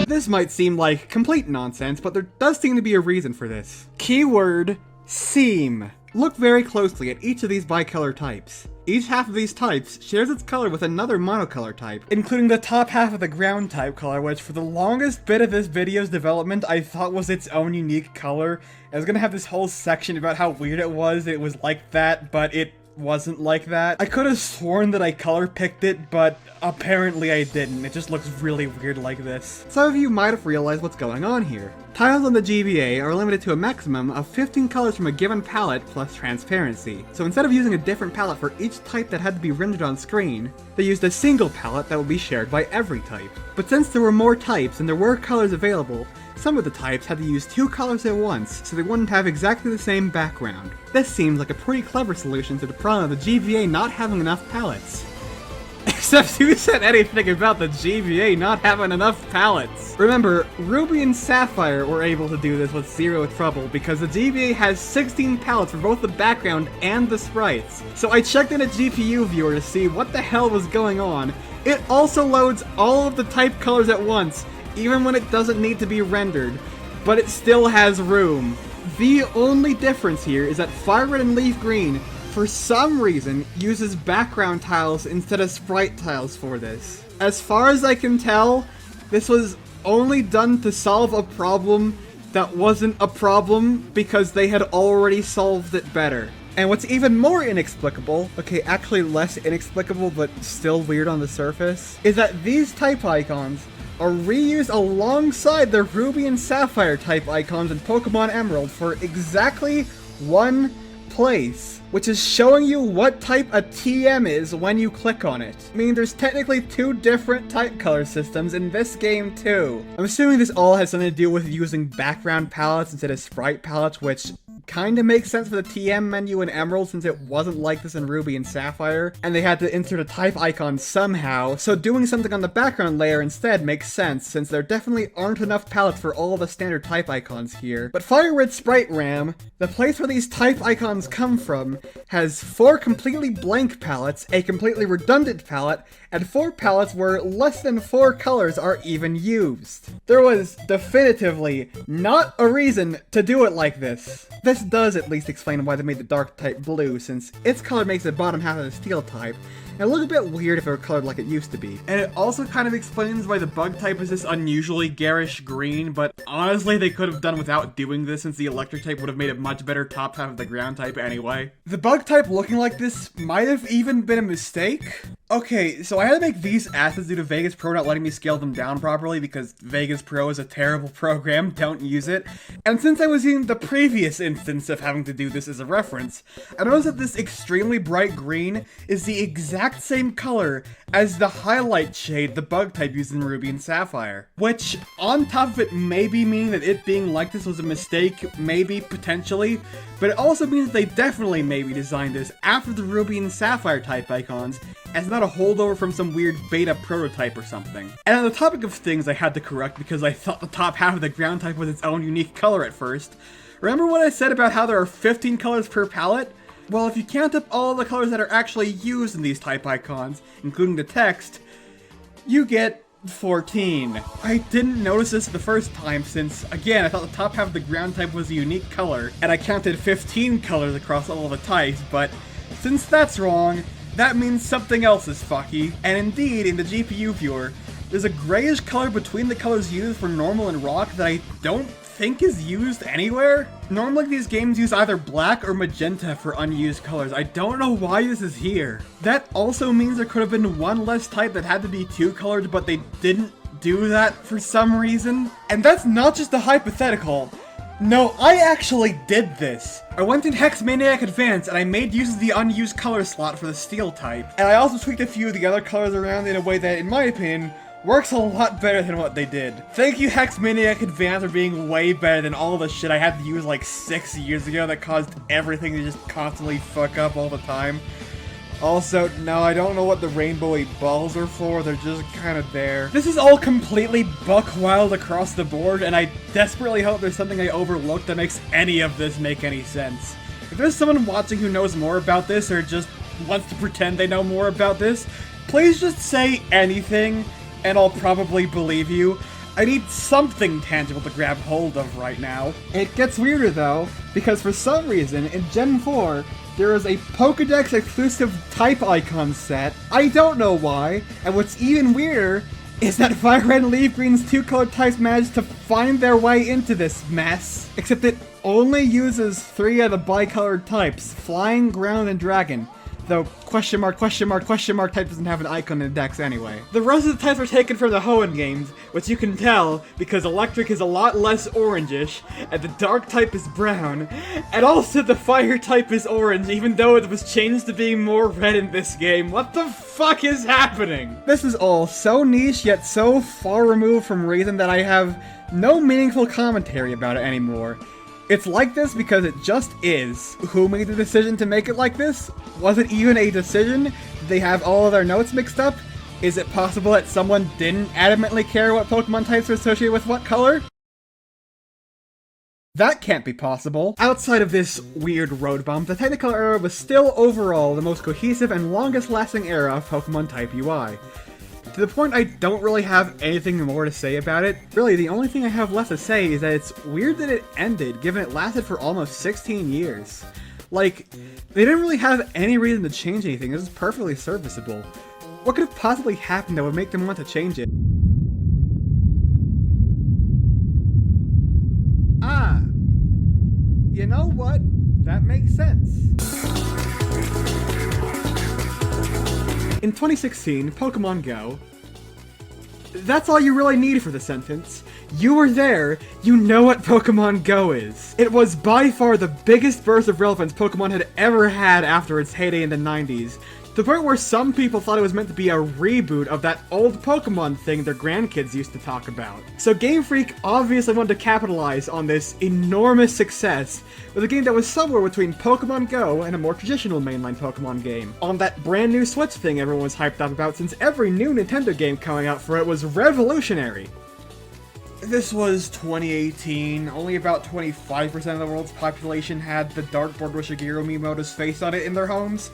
This might seem like complete nonsense, but there does seem to be a reason for this. Keyword, seem. Look very closely at each of these bicolor types. Each half of these types shares its color with another monocolor type, including the top half of the ground type color, which for the longest bit of this video's development I thought was its own unique color. I was gonna have this whole section about how weird it was like that, but it wasn't like that. I could have sworn that I color picked it, but apparently I didn't. It just looks really weird like this. Some of you might have realized what's going on here. Tiles on the GBA are limited to a maximum of 15 colors from a given palette plus transparency. So instead of using a different palette for each type that had to be rendered on screen, they used a single palette that would be shared by every type. But since there were more types and there were colors available, some of the types had to use 2 colors at once, so they wouldn't have exactly the same background. This seems like a pretty clever solution to the problem of the GBA not having enough palettes. Except who said anything about the GBA not having enough palettes? Remember, Ruby and Sapphire were able to do this with 0 trouble because the GBA has 16 palettes for both the background and the sprites. So I checked in a GPU viewer to see what the hell was going on. It also loads all of the type colors at once, even when it doesn't need to be rendered, but it still has room. The only difference here is that Fire Red and Leaf Green, for some reason, uses background tiles instead of sprite tiles for this. As far as I can tell, this was only done to solve a problem that wasn't a problem because they had already solved it better. And what's even more inexplicable, okay, actually less inexplicable but still weird on the surface, is that these type icons are reused alongside the Ruby and Sapphire type icons in Pokemon Emerald for exactly one place, which is showing you what type a TM is when you click on it. I mean, there's technically two different type color systems in this game too. I'm assuming this all has something to do with using background palettes instead of sprite palettes, which kinda makes sense for the TM menu in Emerald since it wasn't like this in Ruby and Sapphire, and they had to insert a type icon somehow, so doing something on the background layer instead makes sense since there definitely aren't enough palettes for all the standard type icons here. But Fire Red Sprite RAM, the place where these type icons come from, has 4 completely blank palettes, a completely redundant palette, and 4 palettes where less than 4 colors are even used. There was definitively not a reason to do it like this. This does at least explain why they made the dark type blue, since its color makes the bottom half of the steel type, and it looked a bit weird if it were colored like it used to be. And it also kind of explains why the bug type is this unusually garish green, but honestly they could have done without doing this since the electric type would have made a much better top half of the ground type anyway. The bug type looking like this might have even been a mistake. Okay, so I had to make these assets due to Vegas Pro not letting me scale them down properly because Vegas Pro is a terrible program, don't use it. And since I was using the previous instance of having to do this as a reference, I noticed that this extremely bright green is the exact same color as the highlight shade the bug type used in Ruby and Sapphire. Which, on top of it maybe meaning that it being like this was a mistake, maybe, potentially, but it also means that they definitely maybe designed this after the Ruby and Sapphire type icons, as not a holdover from some weird beta prototype or something. And on the topic of things I had to correct because I thought the top half of the ground type was its own unique color at first, remember what I said about how there are 15 colors per palette? Well, if you count up all the colors that are actually used in these type icons, including the text, you get 14. I didn't notice this the first time since, again, I thought the top half of the ground type was a unique color, and I counted 15 colors across all the types, but since that's wrong, that means something else is fucky. And indeed, in the GPU viewer, there's a grayish color between the colors used for normal and rock that I don't think is used anywhere. Normally these games use either black or magenta for unused colors. I don't know why this is here. That also means there could have been one less type that had to be 2 colored, but they didn't do that for some reason. And that's not just a hypothetical. No, I actually did this. I went in Hex Maniac Advance and I made use of the unused color slot for the steel type. And I also tweaked a few of the other colors around in a way that, in my opinion, works a lot better than what they did. Thank you, Hex Maniac Advance, for being way better than all the shit I had to use like 6 years ago that caused everything to just constantly fuck up all the time. Also, no, I don't know what the rainbowy balls are for, they're just kind of there. This is all completely buck wild across the board, and I desperately hope there's something I overlooked that makes any of this make any sense. If there's someone watching who knows more about this, or just wants to pretend they know more about this, please just say anything, and I'll probably believe you. I need something tangible to grab hold of right now. It gets weirder though, because for some reason, in Gen 4, there is a Pokédex exclusive type icon set. I don't know why, and what's even weirder is that Fire Red and Leaf Green's 2 colored types managed to find their way into this mess. Except it only uses 3 of the bicolored types, Flying, Ground, and Dragon. Though question mark type doesn't have an icon in the dex anyway. The rest of the types are taken from the Hoenn games, which you can tell because electric is a lot less orangish, and the dark type is brown, and also the fire type is orange even though it was changed to being more red in this game. What the fuck is happening? This is all so niche yet so far removed from reason that I have no meaningful commentary about it anymore. It's like this because it just is. Who made the decision to make it like this? Was it even a decision? Did they have all of their notes mixed up? Is it possible that someone didn't adamantly care what Pokemon types are associated with what color? That can't be possible. Outside of this weird road bump, the Technicolor era was still overall the most cohesive and longest lasting era of Pokemon type UI. To the point I don't really have anything more to say about it. Really, the only thing I have left to say is that it's weird that it ended, given it lasted for almost 16 years. Like, they didn't really have any reason to change anything. This is perfectly serviceable. What could have possibly happened that would make them want to change it? Ah! You know what? That makes sense. In 2016, Pokemon Go That's all you really need for the sentence. You were there, you know what Pokemon Go is. It was by far the biggest burst of relevance Pokemon had ever had after its heyday in the 90s. To the point where some people thought it was meant to be a reboot of that old Pokemon thing their grandkids used to talk about. So Game Freak obviously wanted to capitalize on this enormous success with a game that was somewhere between Pokemon Go and a more traditional mainline Pokemon game. On that brand new Switch thing everyone was hyped up about, since every new Nintendo game coming out for it was revolutionary. This was 2018, only about 25% of the world's population had the dartboard with Shigeru Miyamoto's face on it in their homes.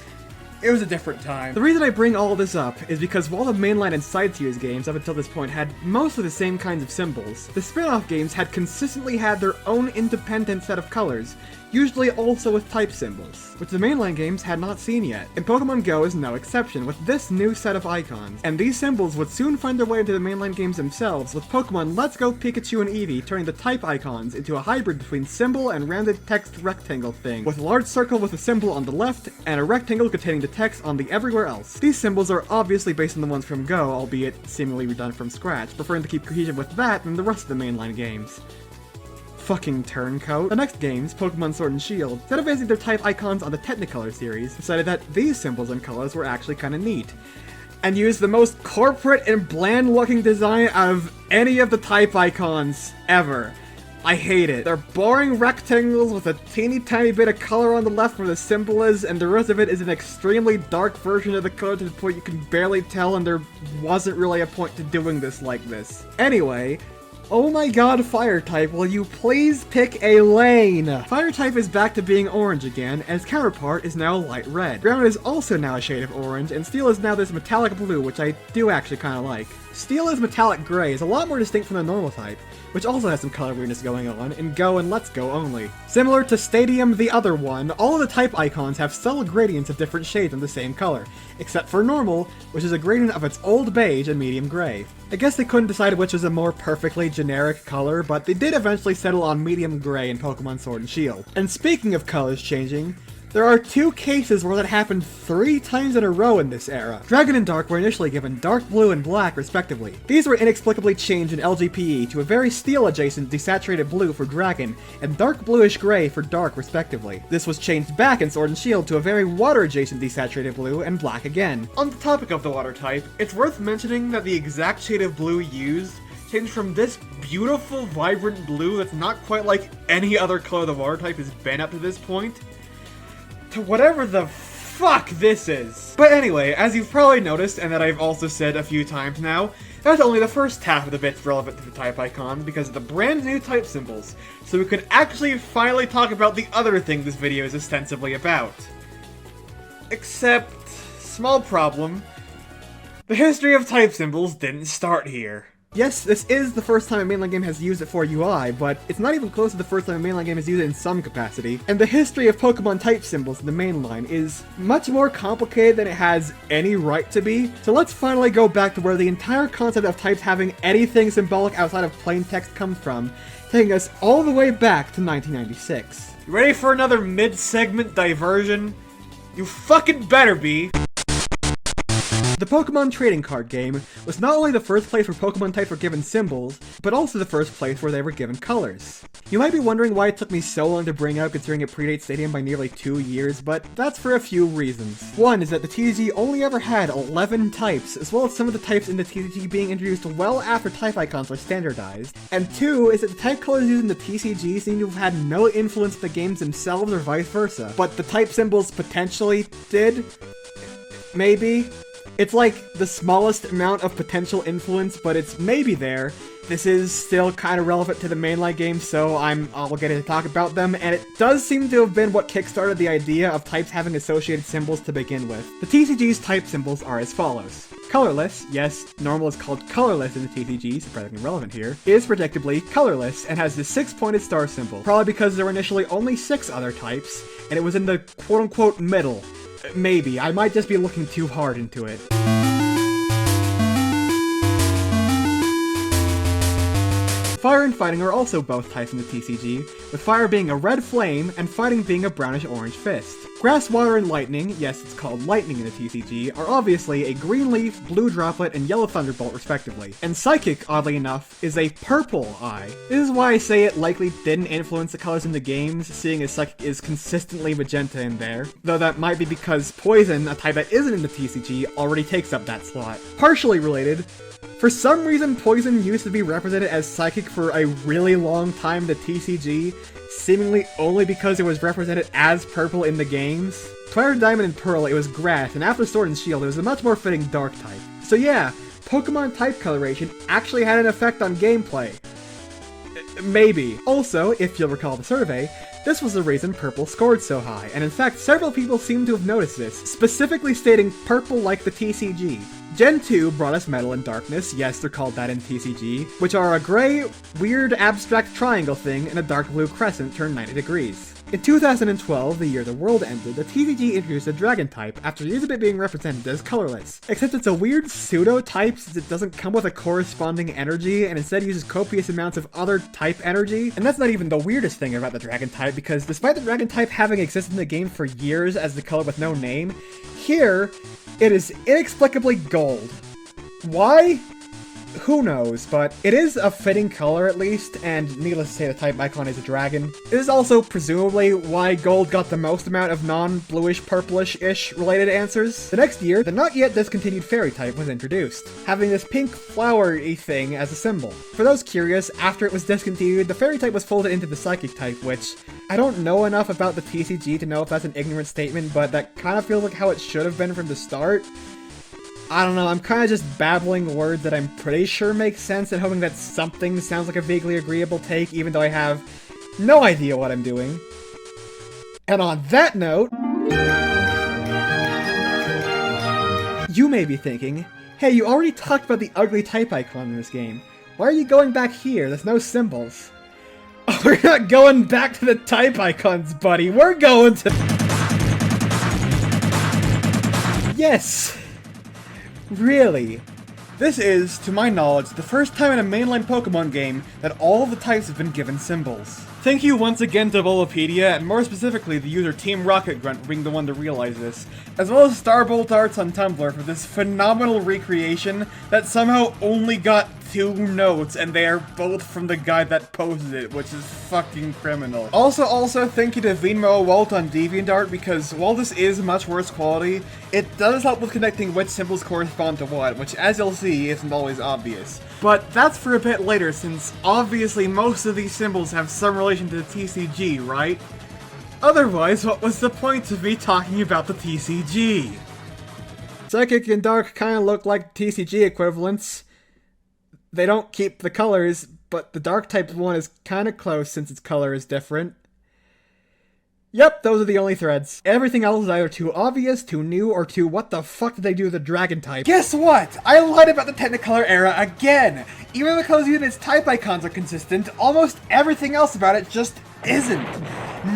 It was a different time. The reason I bring all this up is because while the mainline and side series games up until this point had mostly the same kinds of symbols, the spin-off games had consistently had their own independent set of colors, usually also with type symbols, which the mainline games had not seen yet, and Pokemon Go is no exception with this new set of icons, and these symbols would soon find their way into the mainline games themselves, with Pokemon Let's Go Pikachu and Eevee turning the type icons into a hybrid between symbol and rounded text rectangle thing, with a large circle with a symbol on the left, and a rectangle containing the text on the everywhere else. These symbols are obviously based on the ones from Go, albeit seemingly redone from scratch, preferring to keep cohesion with that than the rest of the mainline games. Fucking turncoat. The next games, Pokemon Sword and Shield, instead of basing their type icons on the Technicolor series, decided that these symbols and colors were actually kinda neat, and used the most corporate and bland-looking design out of any of the type icons ever. I hate it. They're boring rectangles with a teeny tiny bit of color on the left where the symbol is, and the rest of it is an extremely dark version of the color to the point you can barely tell, and there wasn't really a point to doing this like this. Anyway, oh my god, Fire-type, will you please pick a lane? Fire-type is back to being orange again, and its counterpart is now light red. Ground is also now a shade of orange, and Steel is now this metallic blue, which I do actually kinda like. Steel is metallic gray is a lot more distinct from the normal type, which also has some color weirdness going on in Go and Let's Go only. Similar to Stadium the other one, all of the type icons have subtle gradients of different shades in the same color, except for Normal, which is a gradient of its old beige and medium gray. I guess they couldn't decide which was a more perfectly generic color, but they did eventually settle on medium gray in Pokemon Sword and Shield. And speaking of colors changing, there are 2 cases where that happened 3 times in a row in this era. Dragon and Dark were initially given dark blue and black respectively. These were inexplicably changed in LGPE to a very steel-adjacent desaturated blue for Dragon, and dark bluish gray for Dark respectively. This was changed back in Sword and Shield to a very water-adjacent desaturated blue and black again. On the topic of the water type, it's worth mentioning that the exact shade of blue used changed from this beautiful, vibrant blue that's not quite like any other color the water type has been up to this point, to whatever the fuck this is. But anyway, as you've probably noticed, and that I've also said a few times now, that's only the first half of the bits relevant to the type icons because of the brand new type symbols, so we could actually finally talk about the other thing this video is ostensibly about. Except, small problem, the history of type symbols didn't start here. Yes, this is the first time a mainline game has used it for UI, but it's not even close to the first time a mainline game has used it in some capacity. And the history of Pokemon type symbols in the mainline is much more complicated than it has any right to be. So let's finally go back to where the entire concept of types having anything symbolic outside of plain text comes from, taking us all the way back to 1996. You ready for another mid-segment diversion? You fucking better be! The Pokemon trading card game was not only the first place where Pokemon types were given symbols, but also the first place where they were given colors. You might be wondering why it took me so long to bring up considering it predates Stadium by nearly 2 years, but that's for a few reasons. One is that the TCG only ever had 11 types, as well as some of the types in the TCG being introduced well after type icons were standardized. And 2 is that the type colors used in the TCG seem to have had no influence on the games themselves or vice versa, but the type symbols potentially did? Maybe? It's like the smallest amount of potential influence, but it's maybe there. This is still kind of relevant to the mainline games, so I'll get to talk about them, and it does seem to have been what kickstarted the idea of types having associated symbols to begin with. The TCG's type symbols are as follows. Colorless, yes, Normal is called colorless in the TCG, surprisingly relevant here, is predictably colorless and has the 6-pointed star symbol, probably because there were initially only 6 other types, and it was in the quote-unquote middle. Maybe. I might just be looking too hard into it. Fire and fighting are also both types in the TCG, with fire being a red flame and fighting being a brownish-orange fist. Grass, water, and lightning, yes, it's called lightning in the TCG, are obviously a green leaf, blue droplet, and yellow thunderbolt respectively. And psychic, oddly enough, is a purple eye. This is why I say it likely didn't influence the colors in the games, seeing as psychic is consistently magenta in there, though that might be because poison, a type that isn't in the TCG, already takes up that slot. Partially related, for some reason poison used to be represented as psychic for a really long time in the TCG, seemingly only because it was represented as purple in the games. Prior to Diamond and Pearl, it was grass, and after Sword and Shield, it was a much more fitting dark type. So yeah, Pokemon type coloration actually had an effect on gameplay. Maybe. Also, if you'll recall the survey, this was the reason purple scored so high, and in fact several people seem to have noticed this, specifically stating purple like the TCG. Gen 2 brought us Metal and Darkness, yes they're called that in TCG, which are a gray, weird abstract triangle thing and a dark blue crescent turned 90 degrees. In 2012, the year the world ended, the TCG introduced a dragon type after years of it being represented as colorless. Except it's a weird pseudo-type since it doesn't come with a corresponding energy and instead uses copious amounts of other type energy. And that's not even the weirdest thing about the dragon type, because despite the dragon type having existed in the game for years as the color with no name, here it is inexplicably gold. Why? Who knows, but it is a fitting color at least, and needless to say the type icon is a dragon. It is also presumably why gold got the most amount of non-bluish purplish-ish related answers. The next year, the not yet discontinued fairy type was introduced, having this pink flowery thing as a symbol. For those curious, after it was discontinued, the fairy type was folded into the psychic type, which I don't know enough about the TCG to know if that's an ignorant statement, but that kind of feels like how it should have been from the start. I don't know, I'm kind of just babbling words that I'm pretty sure make sense and hoping that something sounds like a vaguely agreeable take, even though I have no idea what I'm doing. And on that note, you may be thinking, hey, you already talked about the ugly type icon in this game. Why are you going back here? There's no symbols. Oh, we're not going back to the type icons, buddy. We're going to... Yes! Really? This is, to my knowledge, the first time in a mainline Pokemon game that all of the types have been given symbols. Thank you once again to Bulbapedia, and more specifically the user Team Rocket Grunt for being the one to realize this, as well as Starbolt Arts on Tumblr for this phenomenal recreation that somehow only got 2 notes, and they are both from the guy that posted it, which is fucking criminal. Also thank you to Venmo Walt on DeviantArt, because while this is much worse quality, it does help with connecting which symbols correspond to what, which as you'll see isn't always obvious. But that's for a bit later, since obviously most of these symbols have some relation to the TCG, right? Otherwise, what was the point of me talking about the TCG? Psychic and Dark kinda look like TCG equivalents. They don't keep the colors, but the Dark type one is kinda close since its color is different. Yep, those are the only threads. Everything else is either too obvious, too new, or too what the fuck did they do with the dragon type? Guess what? I lied about the Technicolor era again! Even because even its type icons are consistent, almost everything else about it just isn't.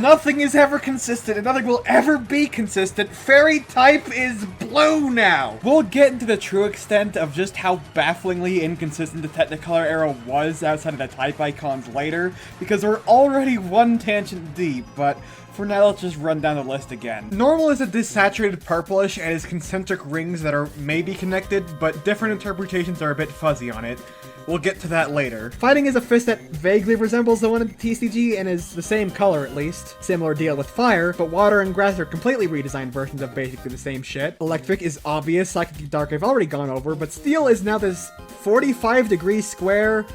Nothing is ever consistent, and nothing will ever be consistent. Fairy type is blue now! We'll get into the true extent of just how bafflingly inconsistent the Technicolor era was outside of the type icons later, because we're already one tangent deep, but for now, let's just run down the list again. Normal is a desaturated purplish and is concentric rings that are maybe connected, but different interpretations are a bit fuzzy on it. We'll get to that later. Fighting is a fist that vaguely resembles the one in the TCG and is the same color at least. Similar deal with fire, but water and grass are completely redesigned versions of basically the same shit. Electric is obvious, Psychic and Dark I've already gone over, but steel is now this 45-degree square.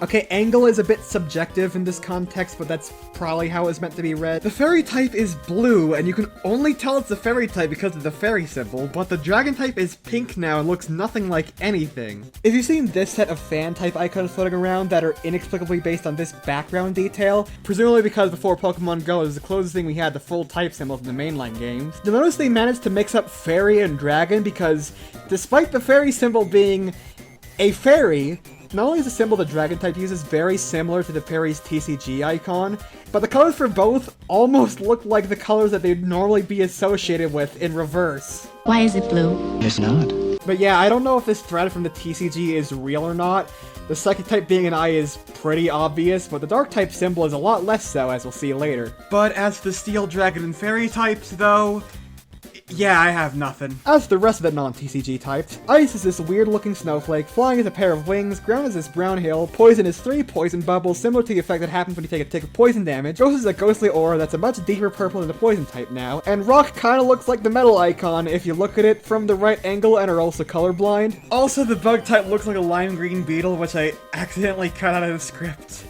Okay, angle is a bit subjective in this context, but that's probably how it's meant to be read. The fairy type is blue, and you can only tell it's the fairy type because of the fairy symbol, but the dragon type is pink now and looks nothing like anything. If you've seen this set of fan type icons floating around that are inexplicably based on this background detail, presumably because before Pokemon Go is the closest thing we had to full type symbols in the mainline games, you'll notice they managed to mix up fairy and dragon because despite the fairy symbol being a fairy, not only is the symbol the dragon type uses very similar to the fairy's TCG icon, but the colors for both almost look like the colors that they'd normally be associated with in reverse. Why is it blue? It's not. But yeah, I don't know if this thread from the TCG is real or not. The psychic type being an eye is pretty obvious, but the dark type symbol is a lot less so, as we'll see later. But as for the steel, dragon, and fairy types, though, yeah, I have nothing. As for the rest of the non-TCG types, ice is this weird-looking snowflake, flying is a pair of wings, ground is this brown hill, poison is 3 poison bubbles, similar to the effect that happens when you take a tick of poison damage, ghost is a ghostly aura that's a much deeper purple than the poison type now, and rock kinda looks like the metal icon if you look at it from the right angle and are also colorblind. Also, the bug type looks like a lime green beetle, which I accidentally cut out of the script.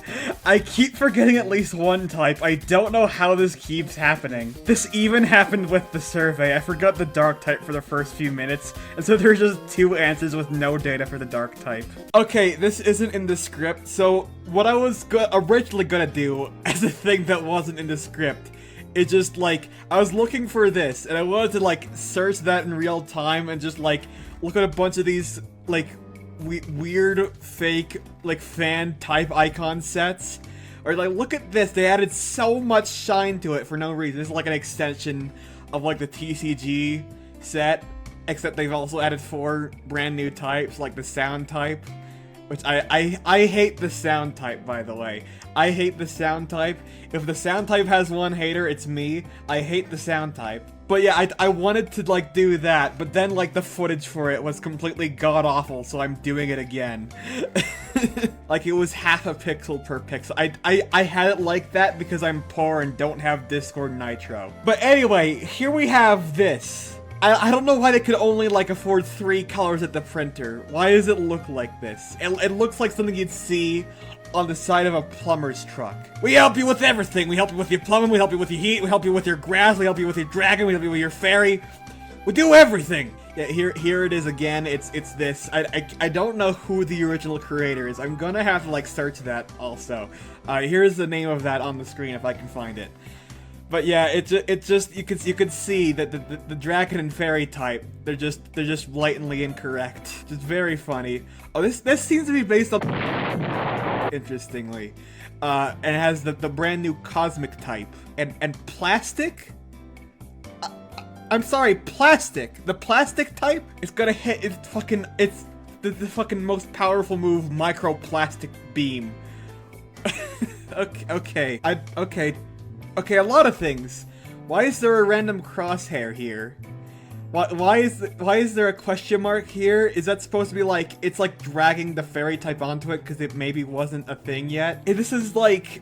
I keep forgetting at least one type. I don't know how this keeps happening. This even happened with the survey. I forgot the dark type for the first few minutes, and so there's just 2 answers with no data for the dark type. Okay, this isn't in the script, so what I was originally gonna do as a thing that wasn't in the script is just like, I was looking for this, and I wanted to like search that in real time and just like look at a bunch of these like weird fake like fan type icon sets. Or like, look at this, they added so much shine to it for no reason. This is like an extension of like the TCG set, except they've also added 4 brand new types, like the sound type, which I hate the sound type, by the way. I hate the sound type. If the sound type has one hater, it's me. I hate the sound type. But yeah, I wanted to like do that, but then like the footage for it was completely god-awful, so I'm doing it again. Like it was half a pixel per pixel. I had it like that because I'm poor and don't have Discord Nitro. But anyway, here we have this. I don't know why they could only like afford 3 colors at the printer. Why does it look like this? It looks like something you'd see on the side of a plumber's truck. We help you with everything. We help you with your plumbing, we help you with your heat, we help you with your grass, we help you with your dragon, we help you with your fairy. We do everything. Yeah, here it is again. It's this. I don't know who the original creator is. I'm gonna have to like search that also. Here's the name of that on the screen if I can find it. But yeah, it just you could see that the dragon and fairy type, they're just blatantly incorrect. Just very funny. Oh, this seems to be based on, interestingly, and it has the brand new cosmic type and plastic. I'm sorry, plastic. The plastic type is gonna hit. It's the fucking most powerful move, microplastic beam. Okay. Okay, a lot of things. Why is there a random crosshair here? Why is there a question mark here? Is that supposed to be like, it's like dragging the fairy type onto it because it maybe wasn't a thing yet? This is like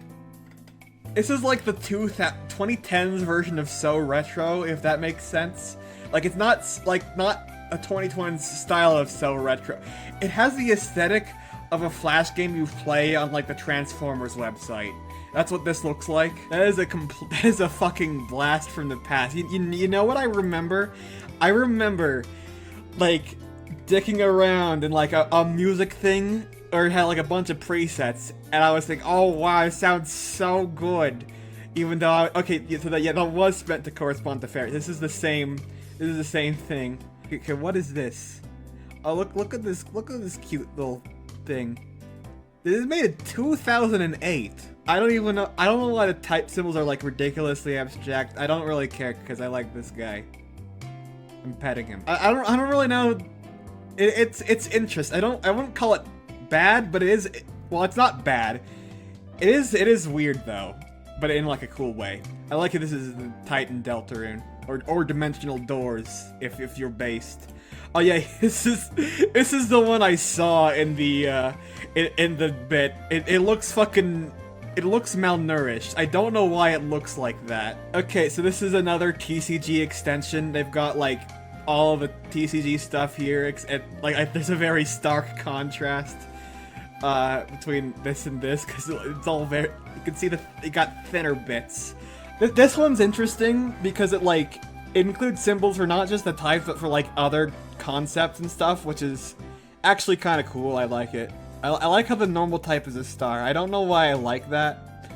the 2010s version of So Retro, if that makes sense. Like it's not a 2020s style of So Retro. It has the aesthetic of a Flash game you play on like the Transformers website. That's what this looks like. That is a fucking blast from the past. You know what I remember? I remember, like, dicking around in, like, a music thing, or it had, like, a bunch of presets, and I was thinking, oh, wow, it sounds so good. Even though, that was meant to correspond to fairy. This is the same thing. Okay, what is this? Oh, look at this cute little thing. This is made in 2008. I don't know why the type symbols are like ridiculously abstract. I don't really care because I like this guy. I'm petting him. I don't really know. It's interesting. I wouldn't call it bad, but it is. Well, it's not bad. It is weird though, but in like a cool way. I like it. This is the Titan Deltarune or dimensional doors if you're based. Oh yeah, this is the one I saw in the bit. It looks fucking. It looks malnourished. I don't know why it looks like that. Okay, so this is another TCG extension. They've got like all of the TCG stuff here. Like there's a very stark contrast between this and this because it's all very. You can see it got thinner bits. This one's interesting because it includes symbols for not just the types but for like other concepts and stuff, which is actually kind of cool. I like it. I like how the normal type is a star. I don't know why I like that.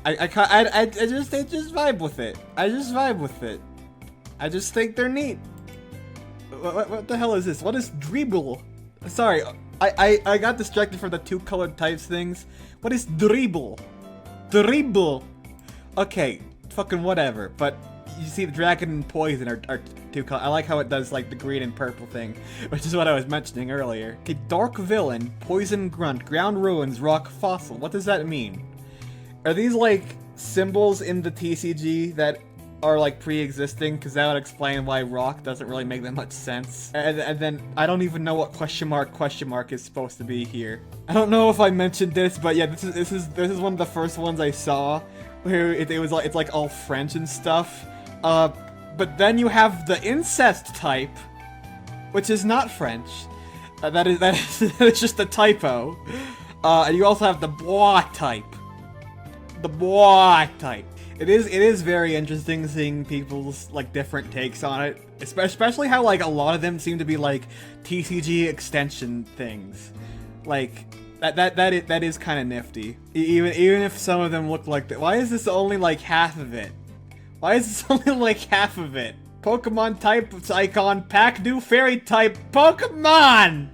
I just vibe with it. I just vibe with it. I just think they're neat. What the hell is this? What is dribble? Sorry, I got distracted from the 2 colored types things. What is dribble? Dribble. Okay, fucking whatever. But you see the dragon and poison are two colors. I like how it does like the green and purple thing, which is what I was mentioning earlier. Okay, dark villain, poison grunt, ground ruins, rock fossil. What does that mean? Are these like symbols in the TCG that are like pre-existing? Because that would explain why rock doesn't really make that much sense. And then I don't even know what question mark is supposed to be here. I don't know if I mentioned this, but yeah, this is one of the first ones I saw where it was like it's like all French and stuff. But then you have the incest type, which is not French. That is just a typo. And you also have the bois type. The bois type. It is very interesting seeing people's like different takes on it, especially how like a lot of them seem to be like TCG extension things. Like that is kind of nifty. Even if some of them look like that. Why is this only like half of it? Why is this only like half of it? Pokemon type icon pack new fairy type Pokemon.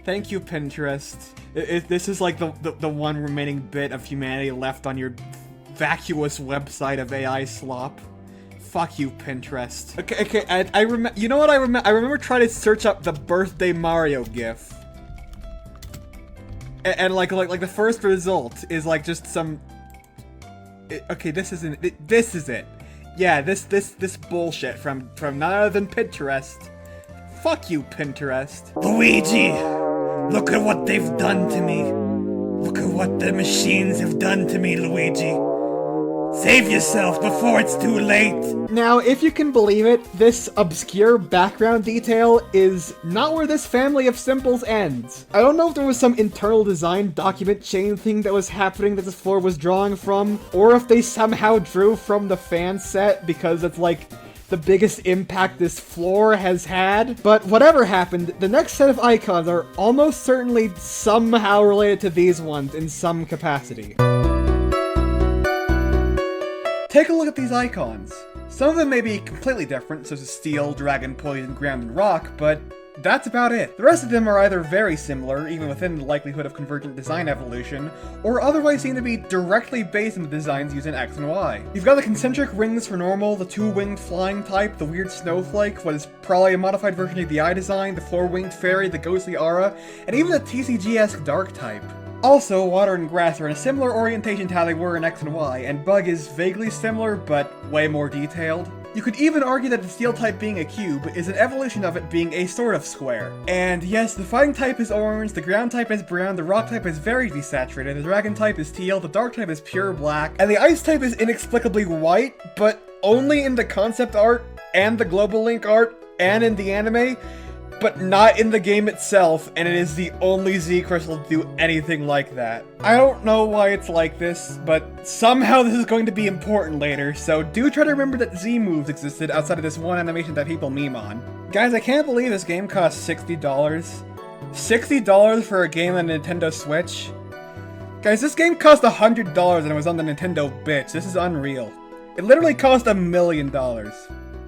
Thank you, Pinterest. This is like the one remaining bit of humanity left on your vacuous website of AI slop. Fuck you, Pinterest. Okay, I remember. You know what I remember? I remember trying to search up the birthday Mario GIF, and like the first result is like just some. Okay, this isn't. This is it. Yeah, this bullshit from none other than Pinterest. Fuck you, Pinterest. Luigi, look at what they've done to me. Look at what the machines have done to me, Luigi. Save yourself before it's too late! Now, if you can believe it, this obscure background detail is not where this family of symbols ends. I don't know if there was some internal design document chain thing that was happening that this floor was drawing from, or if they somehow drew from the fan set because it's like the biggest impact this floor has had. But whatever happened, the next set of icons are almost certainly somehow related to these ones in some capacity. Take a look at these icons. Some of them may be completely different, such as steel, dragon, poison, ground, and rock, but that's about it. The rest of them are either very similar, even within the likelihood of convergent design evolution, or otherwise seem to be directly based on the designs used in X and Y. You've got the concentric rings for normal, the two-winged flying type, the weird snowflake, what is probably a modified version of the eye design, the four-winged fairy, the ghostly aura, and even the TCG-esque dark type. Also, water and grass are in a similar orientation to how they were in X and Y, and bug is vaguely similar, but way more detailed. You could even argue that the steel type being a cube is an evolution of it being a sort of square. And yes, the fighting type is orange, the ground type is brown, the rock type is very desaturated, the dragon type is teal, the dark type is pure black, and the ice type is inexplicably white, but only in the concept art, and the global link art, and in the anime, but not in the game itself, and it is the only Z crystal to do anything like that. I don't know why it's like this, but somehow this is going to be important later, so do try to remember that Z moves existed outside of this one animation that people meme on. Guys, I can't believe this game costs $60. $60 for a game on the Nintendo Switch? Guys, this game cost $100 and it was on the Nintendo bitch. This is unreal. It literally cost $1 million.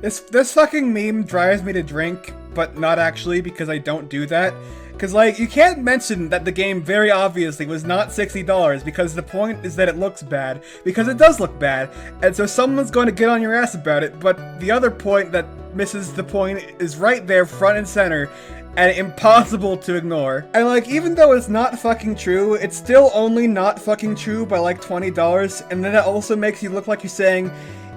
This fucking meme drives me to drink, but not actually, because I don't do that. Because, like, you can't mention that the game very obviously was not $60, because the point is that it looks bad, because it does look bad, and so someone's going to get on your ass about it, but the other point that misses the point is right there, front and center, and impossible to ignore. And, like, even though it's not fucking true, it's still only not fucking true by, like, $20, and then it also makes you look like you're saying,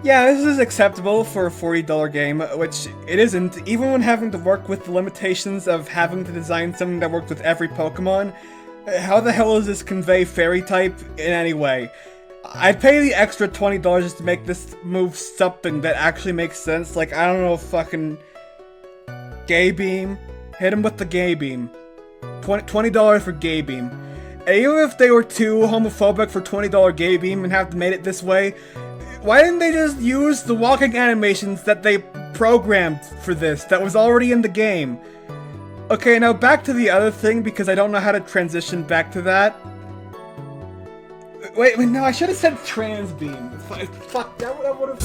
yeah, this is acceptable for a $40 game, which it isn't, even when having to work with the limitations of having to design something that works with every Pokemon. How the hell does this convey fairy type in any way? I'd pay the extra $20 just to make this move something that actually makes sense, like, I don't know, fucking Gay Beam? Hit him with the Gay Beam. $20 for Gay Beam. And even if they were too homophobic for $20 Gay Beam and have made it this way, why didn't they just use the walking animations that they programmed for this, that was already in the game? Okay, now back to the other thing, because I don't know how to transition back to that. Wait, no, I should have said trans beam. Fuck, that would've...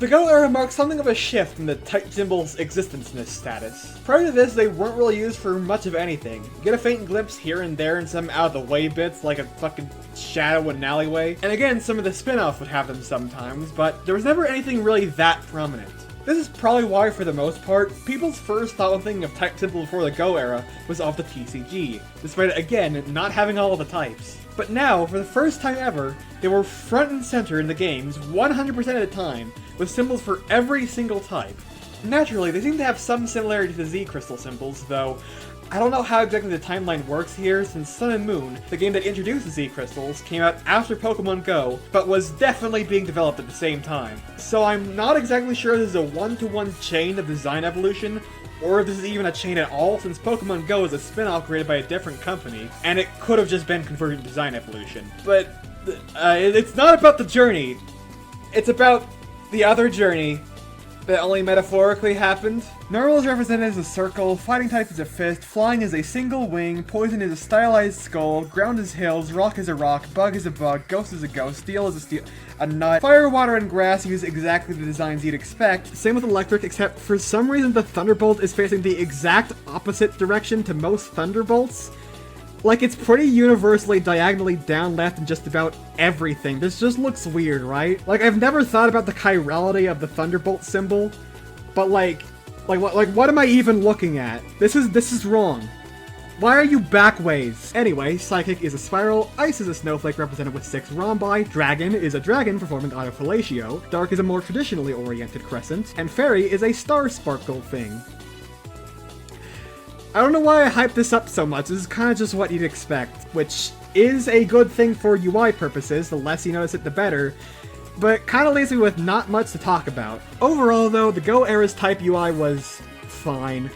The Go era marks something of a shift in the type symbol's existence-ness status. Prior to this, they weren't really used for much of anything. You get a faint glimpse here and there in some out-of-the-way bits, like a fucking shadow in an alleyway. And again, some of the spin-offs would have them sometimes, but there was never anything really that prominent. This is probably why, for the most part, people's first thought when thinking of type symbol before the Go era was of the TCG, despite, again, not having all of the types. But now, for the first time ever, they were front and center in the games 100% of the time, with symbols for every single type. Naturally, they seem to have some similarity to Z crystal symbols, though I don't know how exactly the timeline works here, since Sun and Moon, the game that introduced the Z crystals, came out after Pokemon Go, but was definitely being developed at the same time. So I'm not exactly sure this is a one-to-one chain of design evolution, or if this is even a chain at all, since Pokemon Go is a spin-off created by a different company, and it could have just been convergent design evolution. But it's not about the journey. It's about the other journey that only metaphorically happened. Normal is represented as a circle, fighting type is a fist, flying is a single wing, poison is a stylized skull, ground is hills, rock is a rock, bug is a bug, ghost is a ghost, steel is a nut. Fire, water, and grass use exactly the designs you'd expect. Same with electric, except for some reason the Thunderbolt is facing the exact opposite direction to most Thunderbolts. Like, it's pretty universally diagonally down left in just about everything. This just looks weird, right? Like, I've never thought about the chirality of the Thunderbolt symbol, but like what am I even looking at? This is wrong. Why are you backways? Anyway, Psychic is a spiral, Ice is a snowflake represented with 6 rhombi, Dragon is a dragon performing autofellatio, Dark is a more traditionally oriented crescent, and Fairy is a star sparkle thing. I don't know why I hyped this up so much, this is kind of just what you'd expect, which is a good thing for UI purposes, the less you notice it the better, but kind of leaves me with not much to talk about. Overall though, the Go era's type UI was fine.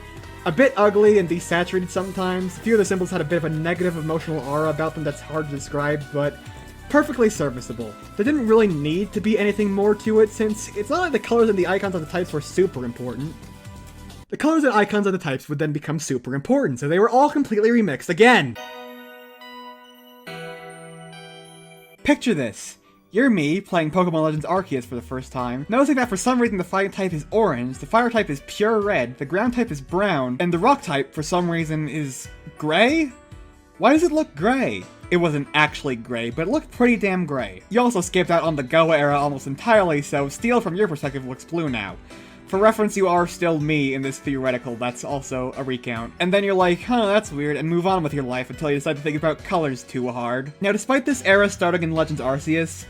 A bit ugly and desaturated sometimes, a few of the symbols had a bit of a negative emotional aura about them that's hard to describe, but perfectly serviceable. There didn't really need to be anything more to it, since it's not like the colors and the icons of the types were super important. The colors and icons of the types would then become super important, so they were all completely remixed again! Picture this. You're me, playing Pokemon Legends Arceus for the first time, noticing that for some reason the fighting type is orange, the fire type is pure red, the ground type is brown, and the rock type, for some reason, is gray? Why does it look gray? It wasn't actually gray, but it looked pretty damn gray. You also skipped out on the Go era almost entirely, so Steel from your perspective looks blue now. For reference, you are still me in this theoretical that's also a recount. And then you're like, huh, that's weird, and move on with your life until you decide to think about colors too hard. Now, despite this era starting in Legends Arceus,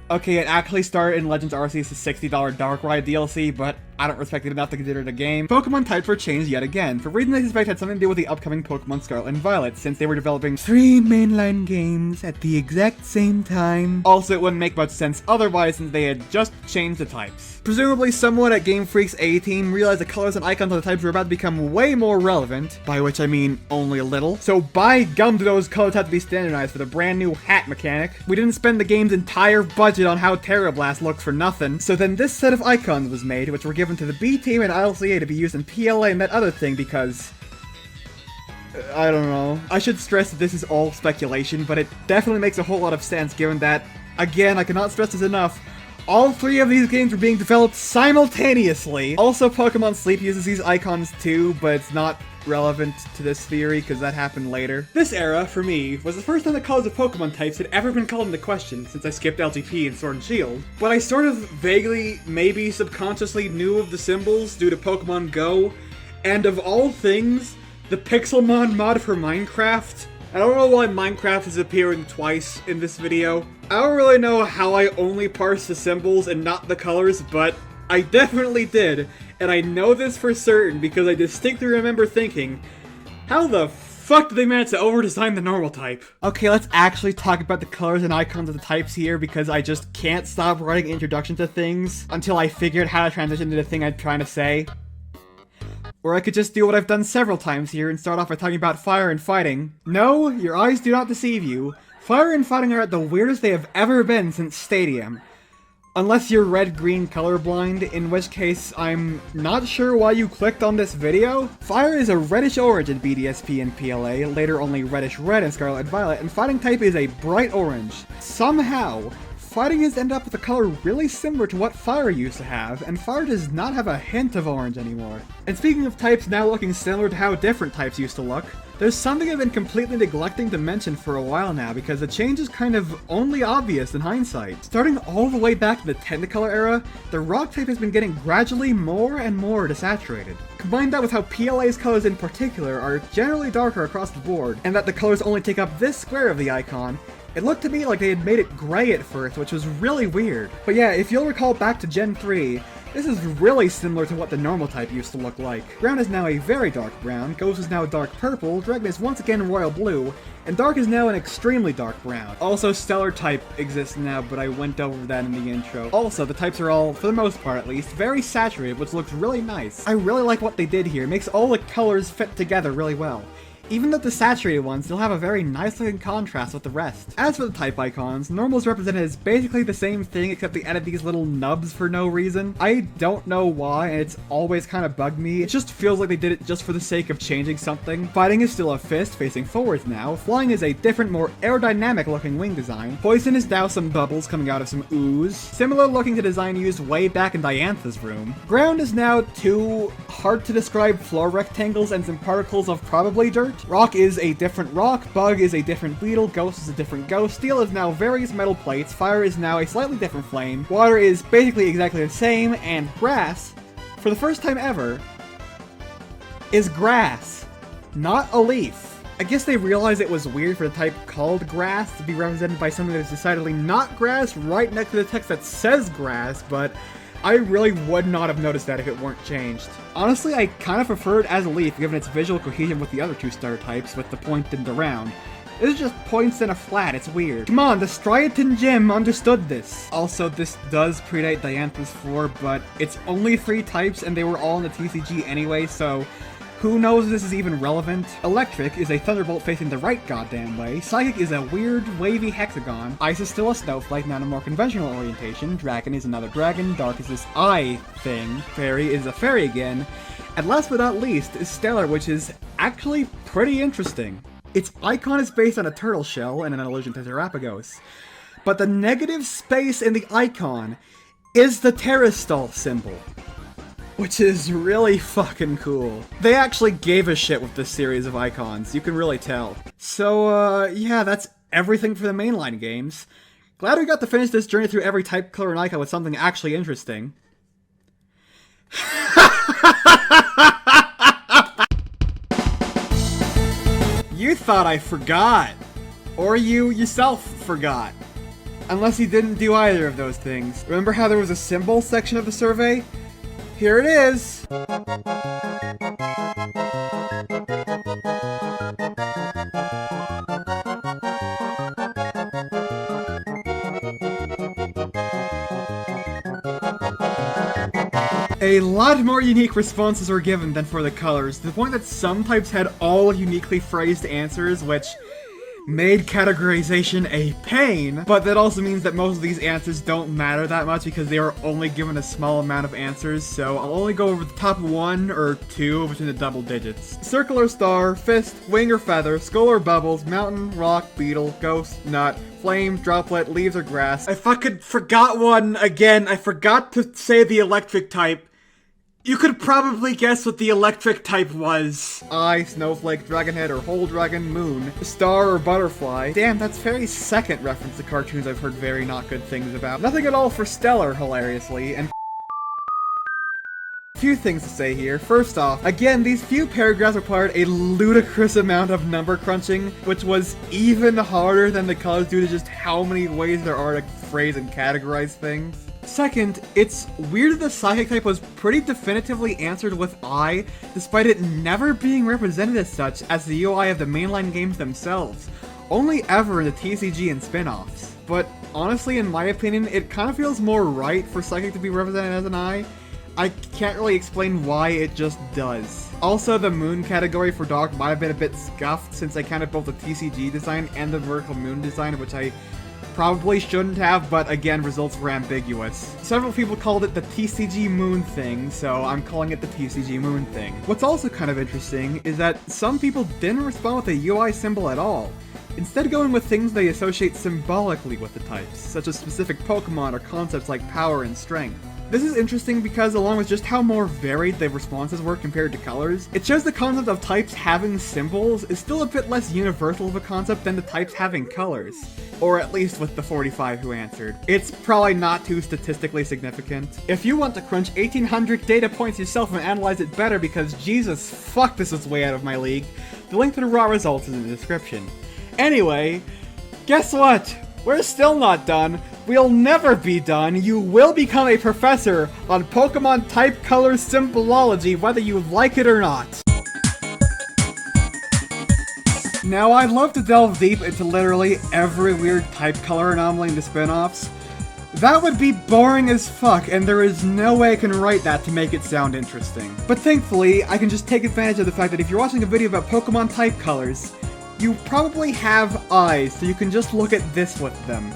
okay, it actually started in Legends Arceus' $60 Darkrai DLC, but I don't respect it enough to consider it a game. Pokemon types were changed yet again, for reasons I suspect had something to do with the upcoming Pokemon Scarlet and Violet, since they were developing 3 mainline games at the exact same time. Also, it wouldn't make much sense otherwise, since they had just changed the types. Presumably, someone at Game Freak's A-Team realized the colors and icons of the types were about to become way more relevant, by which I mean only a little. So by gum do those colors have to be standardized for the brand new hat mechanic. We didn't spend the game's entire budget on how Terra Blast looks for nothing, so then this set of icons was made, which were given to the B-Team and ILCA to be used in PLA and that other thing because... I don't know. I should stress that this is all speculation, but it definitely makes a whole lot of sense given that, again, I cannot stress this enough, all 3 of these games were being developed simultaneously. Also, Pokemon Sleep uses these icons too, but it's not relevant to this theory because that happened later. This era, for me, was the first time the colors of Pokemon types had ever been called into question since I skipped LGP and Sword and Shield. But I sort of vaguely, maybe subconsciously knew of the symbols due to Pokemon Go, and of all things, the Pixelmon mod for Minecraft. I don't know why Minecraft is appearing twice in this video. I don't really know how I only parsed the symbols and not the colors, but I definitely did, and I know this for certain because I distinctly remember thinking, how the fuck did they manage to over-design the normal type? Okay, let's actually talk about the colors and icons of the types here because I just can't stop writing introductions to things until I figured how to transition to the thing I'm trying to say. Or I could just do what I've done several times here and start off by talking about fire and fighting. No, your eyes do not deceive you. Fire and fighting are at the weirdest they have ever been since Stadium. Unless you're red-green colorblind, in which case I'm not sure why you clicked on this video. Fire is a reddish orange in BDSP and PLA, later only reddish red in Scarlet and Violet, and fighting type is a bright orange. Somehow, Fighting has ended up with a color really similar to what fire used to have, and fire does not have a hint of orange anymore. And speaking of types now looking similar to how different types used to look, there's something I've been completely neglecting to mention for a while now because the change is kind of only obvious in hindsight. Starting all the way back to the Technicolor era, the rock type has been getting gradually more and more desaturated. Combine that with how PLA's colors in particular are generally darker across the board, and that the colors only take up this square of the icon, it looked to me like they had made it gray at first, which was really weird. But yeah, if you'll recall back to Gen 3, this is really similar to what the normal type used to look like. Ground is now a very dark brown, Ghost is now dark purple, Dragon is once again royal blue, and Dark is now an extremely dark brown. Also, Stellar type exists now, but I went over that in the intro. Also, the types are all, for the most part at least, very saturated, which looks really nice. I really like what they did here, it makes all the colors fit together really well. Even though the saturated ones still have a very nice looking contrast with the rest. As for the type icons, normal is represented as basically the same thing except they added these little nubs for no reason. I don't know why, and it's always kind of bugged me. It just feels like they did it just for the sake of changing something. Fighting is still a fist facing forwards now. Flying is a different, more aerodynamic looking wing design. Poison is now some bubbles coming out of some ooze. Similar looking to design used way back in Diantha's room. Ground is now two hard to describe floor rectangles and some particles of probably dirt. Rock is a different rock, Bug is a different beetle, Ghost is a different ghost, Steel is now various metal plates, Fire is now a slightly different flame, Water is basically exactly the same, and Grass, for the first time ever, is grass, not a leaf. I guess they realized it was weird for the type called grass to be represented by something that's decidedly not grass right next to the text that says grass, but I really would not have noticed that if it weren't changed. Honestly, I kind of prefer it as a leaf given its visual cohesion with the other two star types with the point and the round. This is just points and a flat, it's weird. Come on, the Striaton Gym understood this. Also, this does predate Diantha's 4, but it's only 3 types and they were all in the TCG anyway, so who knows if this is even relevant? Electric is a thunderbolt facing the right goddamn way. Psychic is a weird, wavy hexagon. Ice is still a snowflake, not a more conventional orientation. Dragon is another dragon. Dark is this eye thing. Fairy is a fairy again. And last but not least is Stellar, which is actually pretty interesting. Its icon is based on a turtle shell and an allusion to Terapagos. But the negative space in the icon is the Terra symbol, which is really fucking cool. They actually gave a shit with this series of icons, you can really tell. So, yeah, that's everything for the mainline games. Glad we got to finish this journey through every type, color, and icon with something actually interesting. You thought I forgot. Or you yourself forgot. Unless you didn't do either of those things. Remember how there was a symbol section of the survey? Here it is! A lot more unique responses were given than for the colors, to the point that some types had all uniquely phrased answers, which made categorization a pain, but that also means that most of these answers don't matter that much because they are only given a small amount of answers, so I'll only go over the top 1 or 2 between the double digits. Circle or star, fist, wing or feather, skull or bubbles, mountain, rock, beetle, ghost, nut, flame, droplet, leaves or grass. I fucking forgot one again. I forgot to say the electric type. You could probably guess what the electric type was. Eye, snowflake, dragonhead, or whole dragon, moon, star, or butterfly. Damn, that's very second reference to cartoons I've heard very not good things about. Nothing at all for Stellar, hilariously, and few things to say here. First off, again, these few paragraphs required a ludicrous amount of number crunching, which was even harder than the colors due to just how many ways there are to phrase and categorize things. Second, it's weird that the psychic type was pretty definitively answered with I, despite it never being represented as such as the UI of the mainline games themselves, only ever in the TCG and spin-offs. But honestly, in my opinion, it kind of feels more right for psychic to be represented as an I. I can't really explain why, it just does. Also, the moon category for Dark might have been a bit scuffed since I counted both the TCG design and the vertical moon design, which I probably shouldn't have, but again, results were ambiguous. Several people called it the TCG Moon thing, so I'm calling it the TCG Moon thing. What's also kind of interesting is that some people didn't respond with a UI symbol at all. instead going with things they associate symbolically with the types, such as specific Pokemon or concepts like power and strength. This is interesting because, along with just how more varied the responses were compared to colors, it shows the concept of types having symbols is still a bit less universal of a concept than the types having colors. Or at least with the 45 who answered. It's probably not too statistically significant. If you want to crunch 1800 data points yourself and analyze it better because Jesus, fuck, this is way out of my league, the link to the raw results is in the description. Anyway, guess what? We're still not done. We'll never be done. You will become a professor on Pokemon type color symbology, whether you like it or not. Now, I'd love to delve deep into literally every weird type color anomaly in the spin-offs. That would be boring as fuck, and there is no way I can write that to make it sound interesting. But thankfully, I can just take advantage of the fact that if you're watching a video about Pokemon type colors, you probably have eyes, so you can just look at this with them.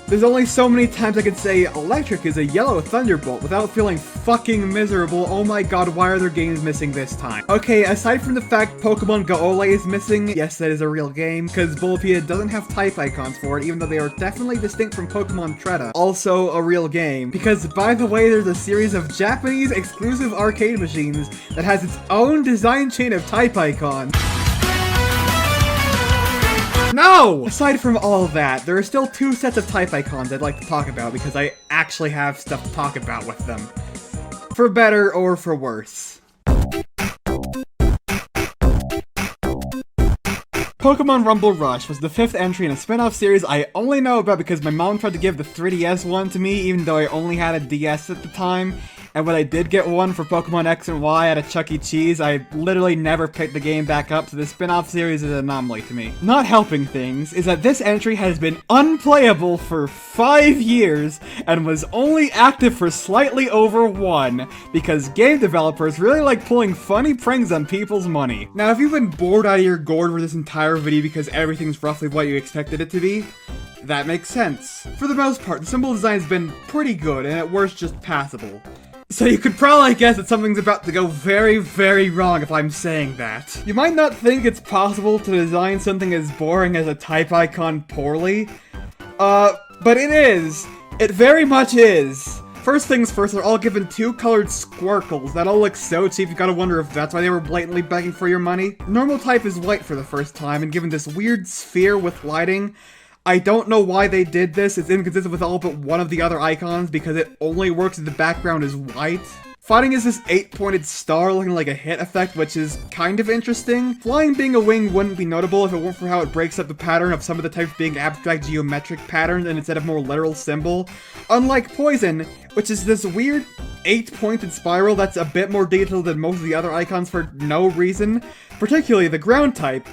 There's only so many times I could say electric is a yellow thunderbolt without feeling fucking miserable. Oh my god, why are their games missing this time? Okay, aside from the fact Pokemon Go is missing, yes, that is a real game, because Bulbapedia doesn't have type icons for it, even though they are definitely distinct from Pokemon Terra. Also a real game, because by the way, there's a series of Japanese exclusive arcade machines that has its own design chain of type icons. No! Aside from all that, there are still two sets of type icons I'd like to talk about because I actually have stuff to talk about with them. For better or for worse. Pokemon Rumble Rush was the 5th entry in a spin-off series I only know about because my mom tried to give the 3DS one to me even though I only had a DS at the time. And when I did get one for Pokemon X and Y at a Chuck E. Cheese, I literally never picked the game back up, so the spin-off series is an anomaly to me. Not helping things is that this entry has been unplayable for 5 years and was only active for slightly over 1, because game developers really like pulling funny pranks on people's money. Now, if you've been bored out of your gourd with this entire video because everything's roughly what you expected it to be, that makes sense. For the most part, the symbol design's been pretty good, and at worst just passable. So you could probably guess that something's about to go very, very wrong if I'm saying that. You might not think it's possible to design something as boring as a type icon poorly, but it is. It very much is. First things first, they're all given 2 colored squircles. That all looks so cheap, you gotta wonder if that's why they were blatantly begging for your money. Normal type is white for the first time, and given this weird sphere with lighting, I don't know why they did this. It's inconsistent with all but one of the other icons because it only works if the background is white. Fighting is this 8-pointed star looking like a hit effect, which is kind of interesting. Flying being a wing wouldn't be notable if it weren't for how it breaks up the pattern of some of the types being abstract geometric patterns and instead of more literal symbol. Unlike Poison, which is this weird 8-pointed spiral that's a bit more detailed than most of the other icons for no reason, particularly the ground type.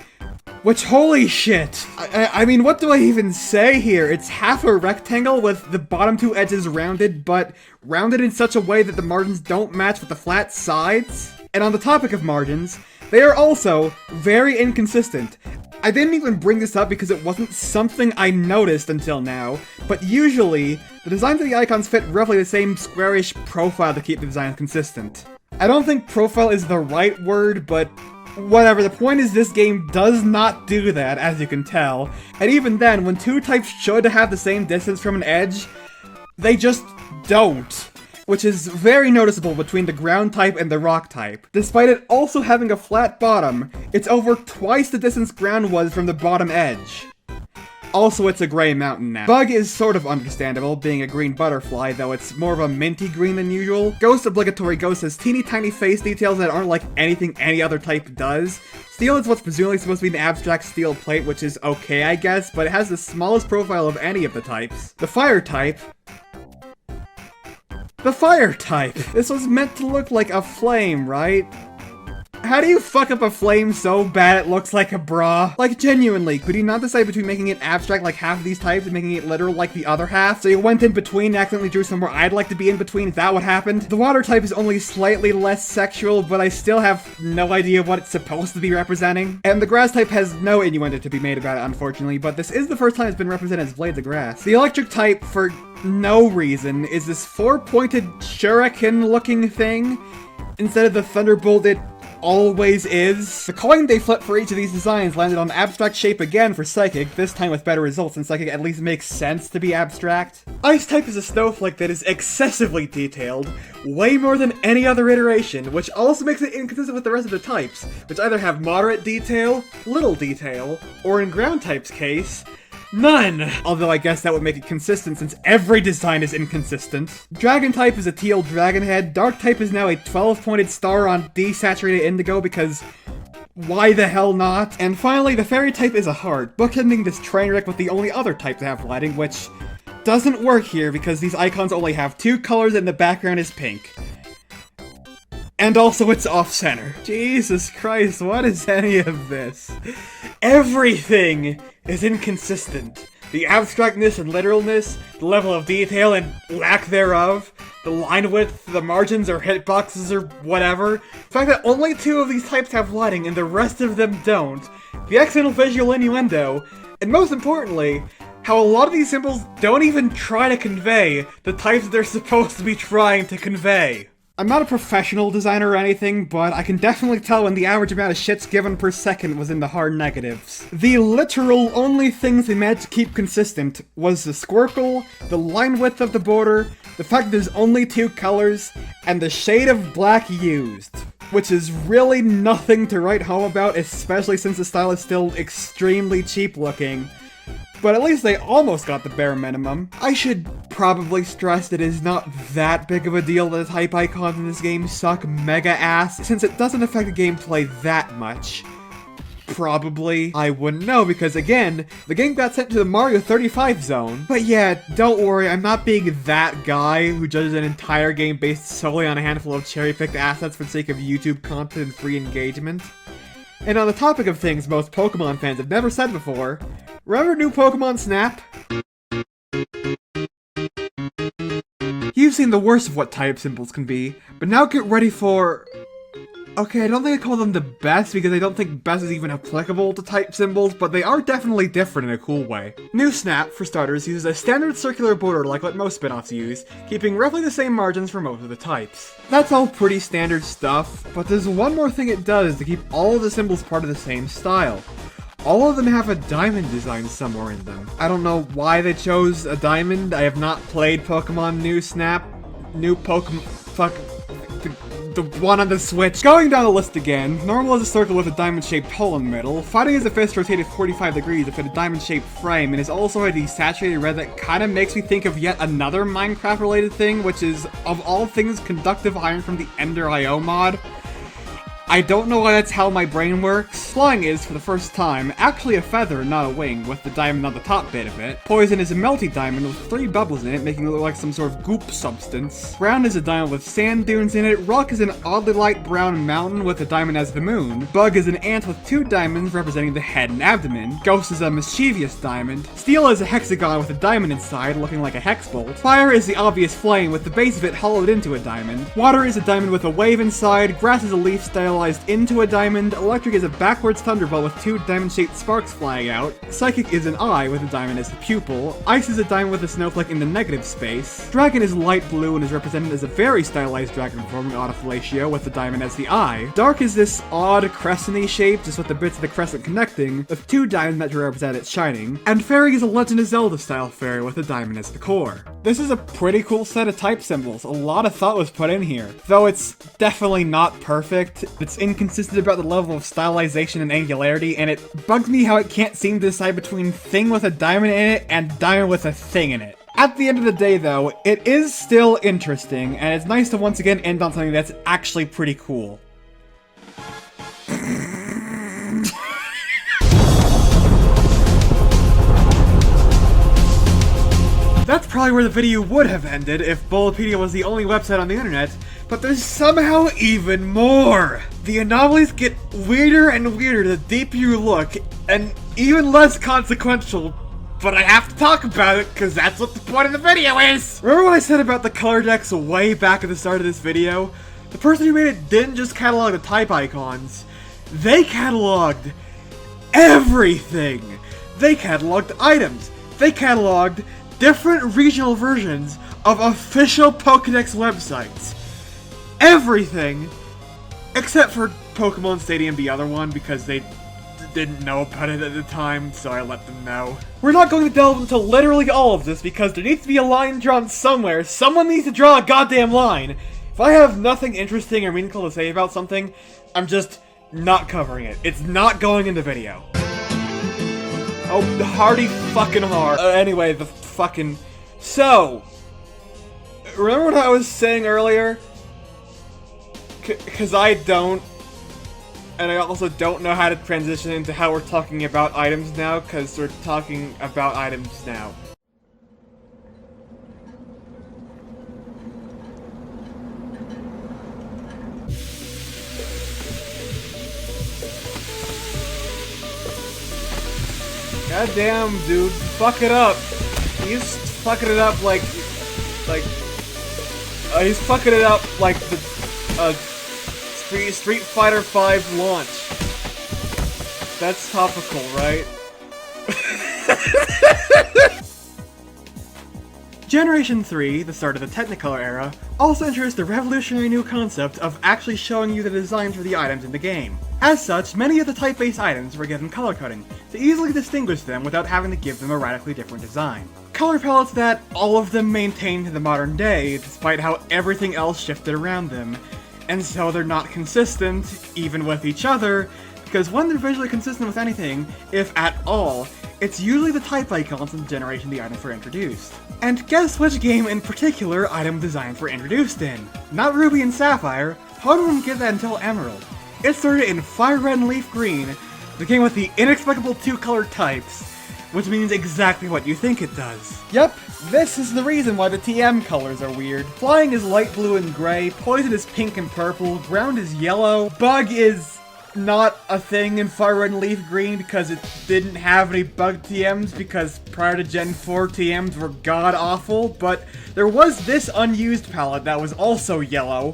Which, holy shit! I mean, what do I even say here? It's half a rectangle with the bottom 2 edges rounded, but rounded in such a way that the margins don't match with the flat sides. And on the topic of margins, they are also very inconsistent. I didn't even bring this up because it wasn't something I noticed until now, but usually, the designs of the icons fit roughly the same squarish profile to keep the design consistent. I don't think profile is the right word, but whatever, the point is this game does not do that, as you can tell. And even then, when 2 types should have the same distance from an edge, they just don't. Which is very noticeable between the ground type and the rock type. Despite it also having a flat bottom, it's over twice the distance ground was from the bottom edge. Also, it's a gray mountain now. Bug is sort of understandable, being a green butterfly, though it's more of a minty green than usual. Ghost Obligatory Ghost has teeny tiny face details that aren't like anything any other type does. Steel is what's presumably supposed to be an abstract steel plate, which is okay, I guess, but it has the smallest profile of any of the types. The fire type... This was meant to look like a flame, right? How do you fuck up a flame so bad it looks like a bra? Like, genuinely, could you not decide between making it abstract like half of these types and making it literal like the other half? So you went in between and accidentally drew somewhere I'd like to be in between, is that what happened? The water type is only slightly less sexual, but I still have no idea what it's supposed to be representing. And the grass type has no innuendo to be made about it, unfortunately, but this is the first time it's been represented as blades of grass. The electric type, for no reason, is this 4-pointed shuriken-looking thing. Instead of the thunderbolt, it always is. The coin they flipped for each of these designs landed on abstract shape again for Psychic, this time with better results, since Psychic at least makes sense to be abstract. Ice type is a snowflake that is excessively detailed, way more than any other iteration, which also makes it inconsistent with the rest of the types, which either have moderate detail, little detail, or in ground type's case, none! Although I guess that would make it consistent since every design is inconsistent. Dragon type is a teal dragon head. Dark type is now a 12-pointed star on desaturated indigo because why the hell not? And finally, the fairy type is a heart, bookending this train wreck with the only other type to have lighting, which doesn't work here because these icons only have 2 colors and the background is pink. And also it's off-center. Jesus Christ, what is any of this? Everything is inconsistent. The abstractness and literalness, the level of detail and lack thereof, the line width, the margins or hitboxes or whatever, the fact that only 2 of these types have lighting and the rest of them don't, the accidental visual innuendo, and most importantly, how a lot of these symbols don't even try to convey the types they're supposed to be trying to convey. I'm not a professional designer or anything, but I can definitely tell when the average amount of shits given per second was in the hard negatives. The literal only things they managed to keep consistent was the squircle, the line width of the border, the fact that there's only 2 colors, and the shade of black used. Which is really nothing to write home about, especially since the style is still extremely cheap looking. But at least they almost got the bare minimum. I should probably stress that it is not that big of a deal that the type icons in this game suck mega ass, since it doesn't affect the gameplay that much. Probably. I wouldn't know because, again, the game got sent to the Mario 35 zone. But yeah, don't worry, I'm not being that guy who judges an entire game based solely on a handful of cherry-picked assets for the sake of YouTube content and free engagement. And on the topic of things most Pokemon fans have never said before, remember new Pokemon Snap? You've seen the worst of what type symbols can be, but now get ready for... Okay, I don't think I call them the best because I don't think best is even applicable to type symbols, but they are definitely different in a cool way. New Snap, for starters, uses a standard circular border like what most spin-offs use, keeping roughly the same margins for most of the types. That's all pretty standard stuff, but there's one more thing it does to keep all of the symbols part of the same style. All of them have a diamond design somewhere in them. I don't know why they chose a diamond. I have not played Pokemon New Snap. New Pokemon... Fuck... The one on the Switch. Going down the list again, normal is a circle with a diamond-shaped hole in the middle, fighting is a fist rotated 45 degrees to fit a diamond-shaped frame, and is also a desaturated red that kinda makes me think of yet another Minecraft-related thing, which is, of all things, conductive iron from the Ender.io mod. I don't know why that's how my brain works. Flying is, for the first time, actually a feather, not a wing, with the diamond on the top bit of it. Poison is a melty diamond with 3 bubbles in it, making it look like some sort of goop substance. Brown is a diamond with sand dunes in it. Rock is an oddly light brown mountain with a diamond as the moon. Bug is an ant with 2 diamonds representing the head and abdomen. Ghost is a mischievous diamond. Steel is a hexagon with a diamond inside, looking like a hex bolt. Fire is the obvious flame, with the base of it hollowed into a diamond. Water is a diamond with a wave inside. Grass is a leaf stylized into a diamond. Electric is a backwards thunderbolt with 2 diamond-shaped sparks flying out. Psychic is an eye with a diamond as the pupil. Ice is a diamond with a snowflake in the negative space. Dragon is light blue and is represented as a very stylized dragon forming autofellatio with the diamond as the eye. Dark is this odd crescent-y shape, just with the bits of the crescent connecting, with 2 diamonds meant to represent its shining. And Fairy is a Legend of Zelda style fairy with a diamond as the core. This is a pretty cool set of type symbols. A lot of thought was put in here. Though it's definitely not perfect, it's inconsistent about the level of stylization and angularity, and it bugs me how it can't seem to decide between thing with a diamond in it and diamond with a thing in it. At the end of the day, though, it is still interesting, and it's nice to once again end on something that's actually pretty cool. That's probably where the video would have ended if Bulbapedia was the only website on the internet, but there's somehow even more! The anomalies get weirder and weirder the deeper you look, and even less consequential, but I have to talk about it because that's what the point of the video is! Remember what I said about the color decks way back at the start of this video? The person who made it didn't just catalog the type icons, they cataloged everything! They cataloged items, they cataloged different regional versions of official Pokédex websites. Everything except for Pokemon Stadium the other one because they didn't know about it at the time, so I let them know. We're not going to delve into literally all of this because there needs to be a line drawn somewhere. Someone needs to draw a goddamn line. If I have nothing interesting or meaningful to say about something, I'm just not covering it. It's not going in the video. Oh, hardy fucking hard. Anyway, the fucking... So, remember what I was saying earlier? Because I don't. And I also don't know how to transition into how we're talking about items now, because we're talking about items now. God damn, dude. Fuck it up. He's fucking it up like he's fucking it up like the, Street Fighter V launch. That's topical, right? Generation 3, the start of the Technicolor era, also introduced the revolutionary new concept of actually showing you the designs for the items in the game. As such, many of the type-based items were given color coding, to easily distinguish them without having to give them a radically different design. Color palettes that all of them maintain to the modern day, despite how everything else shifted around them. And so they're not consistent, even with each other, because when they're visually consistent with anything, if at all, it's usually the type icons in the generation the items were introduced. And guess which game in particular item designs were introduced in? Not Ruby and Sapphire, how didn't get that until Emerald. It started in Fire Red and Leaf Green, the game with the inexplicable two-color types, which means exactly what you think it does. Yep, this is the reason why the TM colors are weird. Flying is light blue and gray, Poison is pink and purple, Ground is yellow, Bug is not a thing in Fire Red and Leaf Green because it didn't have any bug TMs because prior to Gen 4 TMs were god-awful, but there was this unused palette that was also yellow,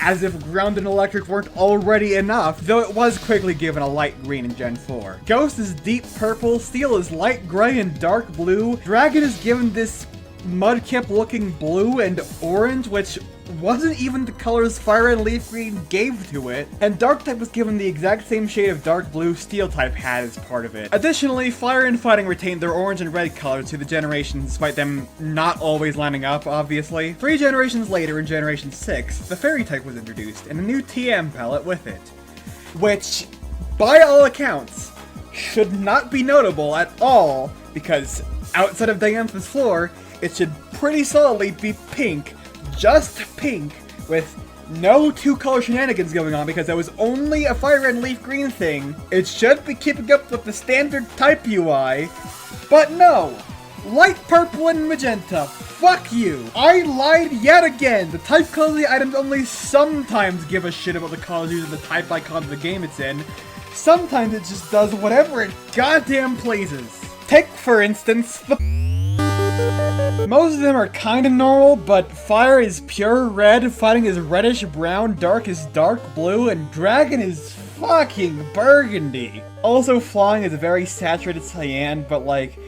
as if Ground and Electric weren't already enough, though it was quickly given a light green in Gen 4. Ghost is deep purple, Steel is light gray and dark blue, Dragon is given this Mudkip looking blue and orange, which wasn't even the colors Fire Red and Leaf Green gave to it, and Dark type was given the exact same shade of dark blue Steel type had as part of it. Additionally, Fire and Fighting retained their orange and red colors through the generations despite them not always lining up, obviously. 3 generations later, in Generation 6, the Fairy type was introduced, and a new TM palette with it. Which, by all accounts, should not be notable at all, because outside of Dianthus Floor, it should pretty solidly be pink, just pink, with no two-color shenanigans going on because that was only a Fire Red and Leaf Green thing. It should be keeping up with the standard type UI, but no! Light purple and magenta, fuck you! I lied yet again! The type colors of the items only sometimes give a shit about the colors used in the type icons of the game it's in. Sometimes it just does whatever it goddamn pleases. Take, for instance, the most of them are kinda normal, but Fire is pure red, Fighting is reddish brown, Dark is dark blue, and Dragon is fucking burgundy. Also, Flying is a very saturated cyan, but like,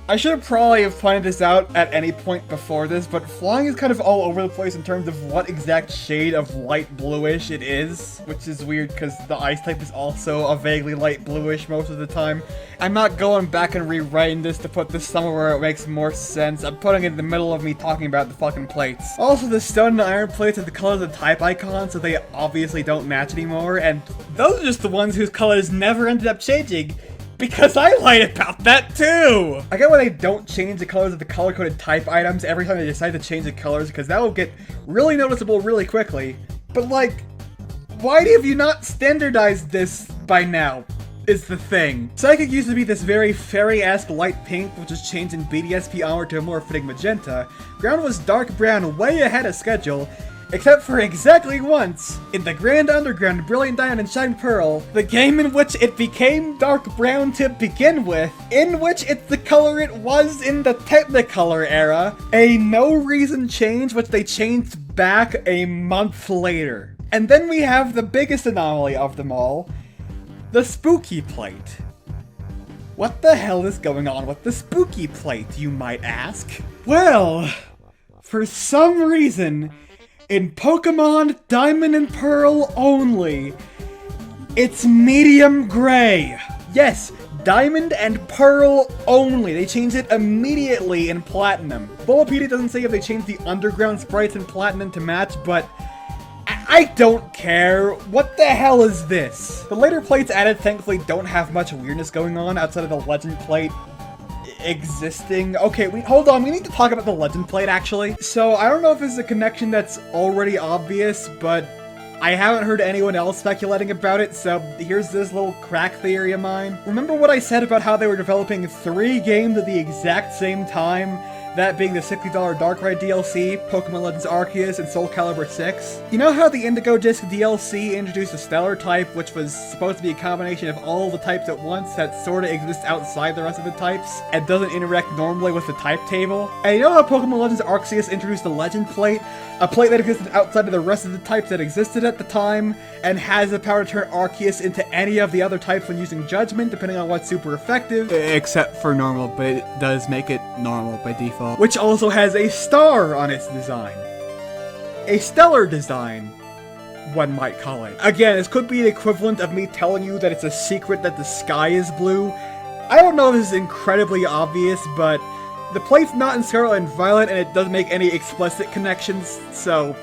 I should probably have pointed this out at any point before this, but Flying is kind of all over the place in terms of what exact shade of light bluish it is, which is weird because the Ice type is also a vaguely light bluish most of the time. I'm not going back and rewriting this to put this somewhere where it makes more sense. I'm putting it in the middle of me talking about the fucking plates. Also, the stone and iron plates are the colors of the type icons, so they obviously don't match anymore, and those are just the ones whose colors never ended up changing. Because I lied about that too! I get why they don't change the colors of the color-coded type items every time they decide to change the colors, because that will get really noticeable really quickly. But like, why have you not standardized this by now? Is the thing. Psychic used to be this very fairy-esque light pink, which was changed in BDSP onward to a more fitting magenta. Ground was dark brown way ahead of schedule, except for exactly once, in the Grand Underground Brilliant Diamond and Shining Pearl, the game in which it became dark brown to begin with, in which it's the color it was in the Technicolor era, a no-reason change which they changed back a month later. And then we have the biggest anomaly of them all, the Spooky Plate. What the hell is going on with the Spooky Plate, you might ask? Well, for some reason, in Pokemon Diamond and Pearl only, It's medium gray! Yes, diamond and pearl only. They changed it immediately in platinum. Bulbapedia doesn't say if they changed the underground sprites in platinum to match, but I don't care. What the hell is this? The later plates added thankfully don't have much weirdness going on outside of the legend plate existing. Okay, hold on, we need to talk about the legend plate actually. So I don't know if this is a connection that's already obvious, but I haven't heard anyone else speculating about it, so here's this little crack theory of mine. Remember what I said about how they were developing 3 games at the exact same time? That being the $60 Darkrai DLC, Pokemon Legends Arceus, and Soul Calibur 6. You know how the Indigo Disc DLC introduced a Stellar type, which was supposed to be a combination of all the types at once that sorta exists outside the rest of the types, and doesn't interact normally with the type table? And you know how Pokemon Legends Arceus introduced the Legend Plate? A plate that existed outside of the rest of the types that existed at the time, and has the power to turn Arceus into any of the other types when using Judgment, depending on what's super effective. Except for normal, but it does make it normal by default. Which also has a star on its design. A stellar design, one might call it. Again, this could be the equivalent of me telling you that it's a secret that the sky is blue. I don't know if this is incredibly obvious, but the plate's not in Scarlet and Violet, and it doesn't make any explicit connections, so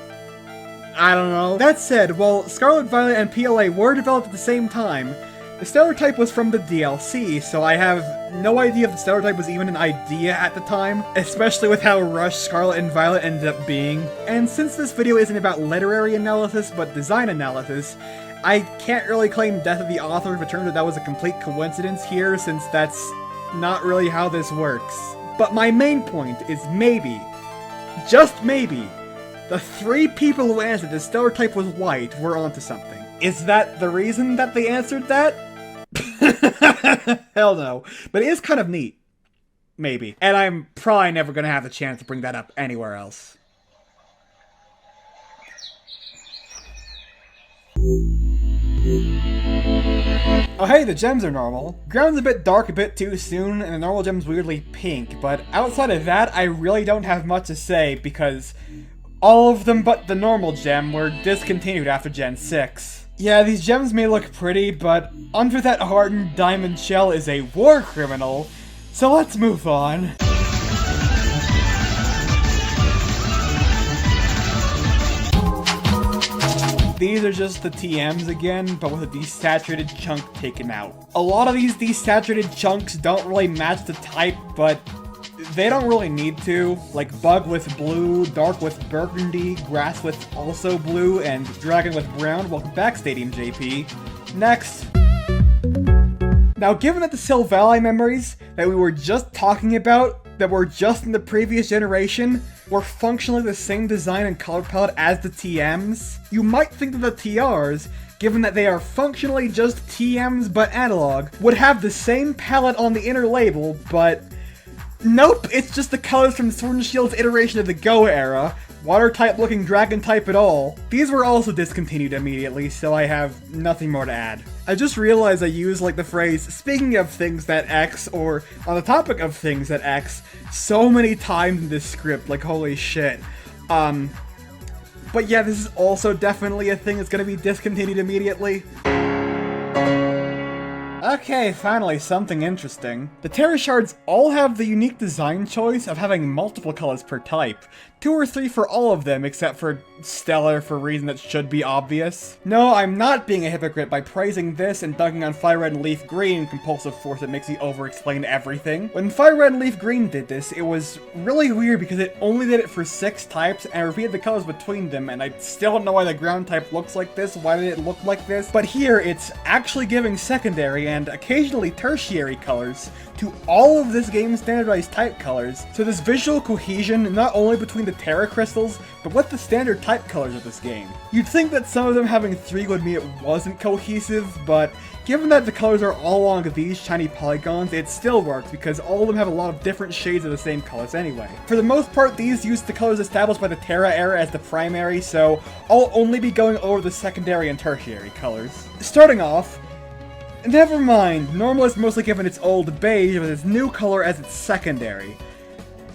I don't know. That said, while Scarlet, Violet, and PLA were developed at the same time, the Stellar type was from the DLC, so I have no idea if the Stellar type was even an idea at the time, especially with how rushed Scarlet and Violet ended up being. And since this video isn't about literary analysis, but design analysis, I can't really claim death of the author if it turns out that was a complete coincidence here, since that's not really how this works. But my main point is maybe, just maybe, the 3 people who answered the Stellar type was white were onto something. Is that the reason that they answered that? Hell no. But it is kind of neat. Maybe. And I'm probably never gonna have the chance to bring that up anywhere else. Oh hey, the gems are normal. Ground's a bit dark a bit too soon, and the normal gem's weirdly pink, but outside of that, I really don't have much to say, because all of them but the normal gem were discontinued after Gen 6. Yeah, these gems may look pretty, but under that hardened diamond shell is a war criminal, so let's move on. These are just the TMs again, but with a desaturated chunk taken out. A lot of these desaturated chunks don't really match the type, but they don't really need to. Like Bug with blue, Dark with burgundy, Grass with also blue, and Dragon with brown. Welcome back, Stadium JP. Next. Now, given that the Silvally memories that we were just talking about, that were just in the previous generation, were functionally the same design and color palette as the TMs, you might think that the TRs, given that they are functionally just TMs but analog, would have the same palette on the inner label, but nope, it's just the colors from Sword and Shield's iteration of the Go era, water-type looking dragon type at all. These were also discontinued immediately, so I have nothing more to add. I just realized I used like the phrase, speaking of things that X, or on the topic of things that X, so many times in this script, like holy shit. But yeah, this is also definitely a thing that's gonna be discontinued immediately. Okay, finally, something interesting. The Terra shards all have the unique design choice of having multiple colors per type. 2 or 3 for all of them, except for Stellar for a reason that should be obvious. No, I'm not being a hypocrite by praising this and dunking on Fire Red and Leaf Green, compulsive force that makes me over-explain everything. When Fire Red and Leaf Green did this, it was really weird because it only did it for 6 types and repeated the colors between them, and I still don't know why the ground type looks like this, why did it look like this, but here it's actually giving secondary and occasionally tertiary colors to all of this game's standardized type colors, so this visual cohesion not only between the Terra crystals, but with the standard type colors of this game. You'd think that some of them having 3 would mean it wasn't cohesive, but given that the colors are all along these shiny polygons, it still works because all of them have a lot of different shades of the same colors anyway. For the most part, these use the colors established by the Terra era as the primary, so I'll only be going over the secondary and tertiary colors. Starting off, never mind, normal is mostly given its old beige with its new color as its secondary.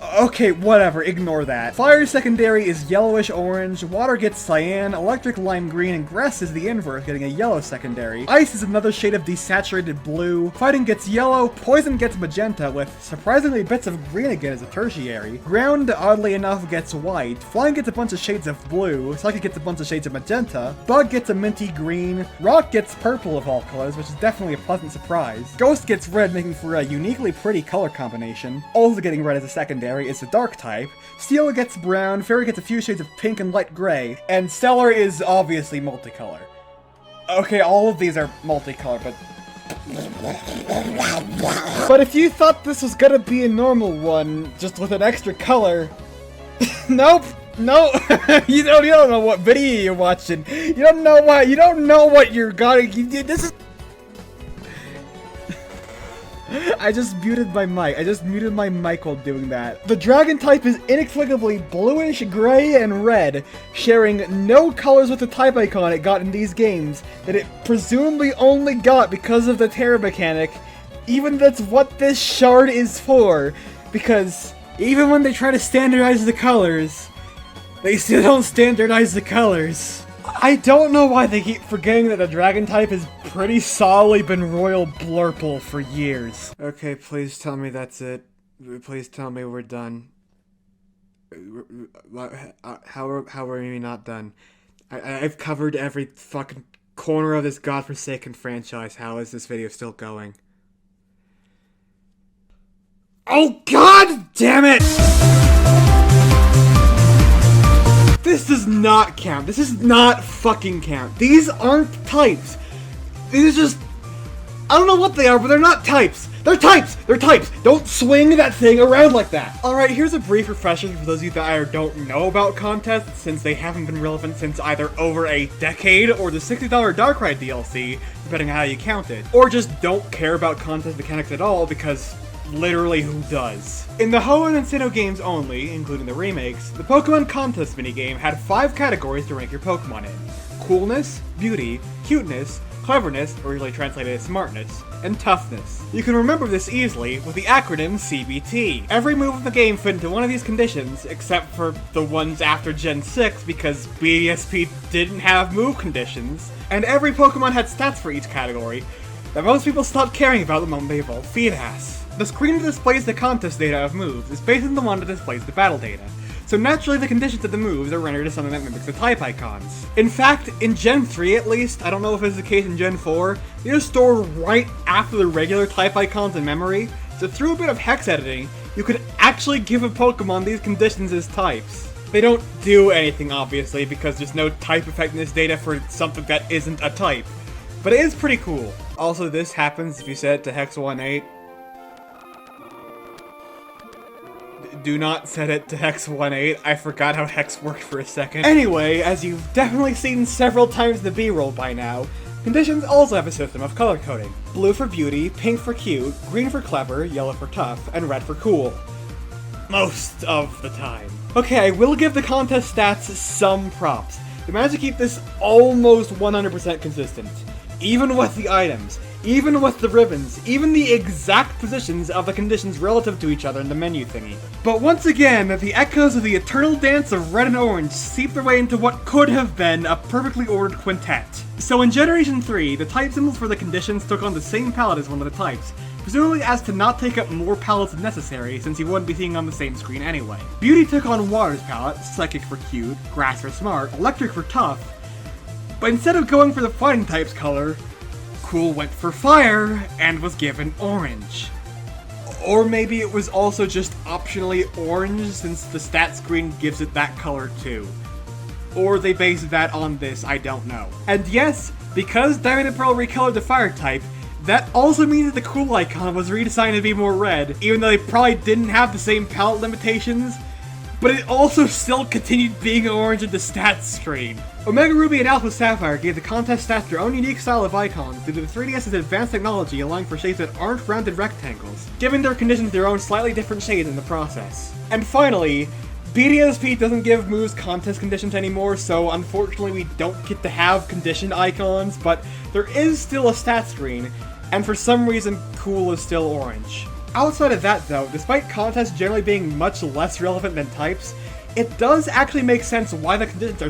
Okay, whatever, ignore that. Fire secondary is yellowish orange, water gets cyan, electric lime green, and grass is the inverse, getting a yellow secondary. Ice is another shade of desaturated blue, fighting gets yellow, poison gets magenta, with surprisingly bits of green again as a tertiary. Ground, oddly enough, gets white, flying gets a bunch of shades of blue, psychic gets a bunch of shades of magenta, bug gets a minty green, rock gets purple of all colors, which is definitely a pleasant surprise. Ghost gets red, making for a uniquely pretty color combination. Also getting red as a secondary is the dark type, steel gets brown, fairy gets a few shades of pink and light gray, and stellar is obviously multicolor. Okay, all of these are multicolor, but if you thought this was gonna be a normal one, just with an extra color, nope. No, you don't know what video you're watching. You don't know what you're gonna. This is. I just muted my mic. I just muted my mic while doing that. The dragon type is inexplicably bluish, gray, and red, sharing no colors with the type icon it got in these games that it presumably only got because of the Terra mechanic. Even that's what this shard is for, because even when they try to standardize the colors, they still don't standardize the colors. I don't know why they keep forgetting that the dragon type has pretty solidly been royal blurple for years. Okay, please tell me that's it. Please tell me we're done. How are we not done? I've covered every fucking corner of this godforsaken franchise. How is this video still going? Oh god damn it! This does not count. This does not fucking count. These aren't types. These are just... I don't know what they are, but they're not types. They're types! They're types! Don't swing that thing around like that! Alright, here's a brief refresher for those of you that either don't know about contests, since they haven't been relevant since either over a decade or the $60 Darkrai DLC, depending on how you count it. Or just don't care about contest mechanics at all, because literally who does? In the Hoenn and Sinnoh games only, including the remakes, the Pokemon Contest minigame had 5 categories to rank your Pokemon in. Coolness, beauty, cuteness, cleverness, or usually translated as smartness, and toughness. You can remember this easily with the acronym CBT. Every move in the game fit into one of these conditions, except for the ones after Gen 6 because BDSP didn't have move conditions, and every Pokemon had stats for each category that most people stopped caring about the moment they evolved Feebas. The screen that displays the contest data of moves is based on the one that displays the battle data, so naturally the conditions of the moves are rendered as something that mimics the type icons. In fact, in Gen 3 at least, I don't know if it's the case in Gen 4, they just store right after the regular type icons in memory, so through a bit of hex editing, you could actually give a Pokemon these conditions as types. They don't do anything obviously, because there's no type effectiveness data for something that isn't a type, but it is pretty cool. Also, this happens if you set it to Hex 1-8. Do not set it to Hex 1-8. I forgot how Hex worked for a second. Anyway, as you've definitely seen several times in the B-roll by now, conditions also have a system of color coding. Blue for beauty, pink for cute, green for clever, yellow for tough, and red for cool. Most of the time. Okay, I will give the contest stats some props. They managed to keep this almost 100% consistent. Even with the items, even with the ribbons, even the exact positions of the conditions relative to each other in the menu thingy. But once again, the echoes of the eternal dance of red and orange seep their way into what could have been a perfectly ordered quintet. So in Generation 3, the type symbols for the conditions took on the same palette as one of the types, presumably as to not take up more palettes than necessary, since you wouldn't be seeing on the same screen anyway. Beauty took on Water's palette, Psychic for cute, Grass for smart, Electric for tough, but instead of going for the fighting type's color, Cool went for fire and was given orange. Or maybe it was also just optionally orange since the stat screen gives it that color too. Or they based that on this, I don't know. And yes, because Diamond and Pearl recolored the fire type, that also means that the cool icon was redesigned to be more red, even though they probably didn't have the same palette limitations, but it also still continued being orange in the stats screen. Omega Ruby and Alpha Sapphire gave the contest stats their own unique style of icons due to the 3DS's advanced technology allowing for shapes that aren't rounded rectangles, giving their conditions their own slightly different shades in the process. And finally, BDSP doesn't give moves contest conditions anymore, so unfortunately we don't get to have condition icons, but there is still a stat screen, and for some reason Cool is still orange. Outside of that though, despite contests generally being much less relevant than types, it does actually make sense why the conditions are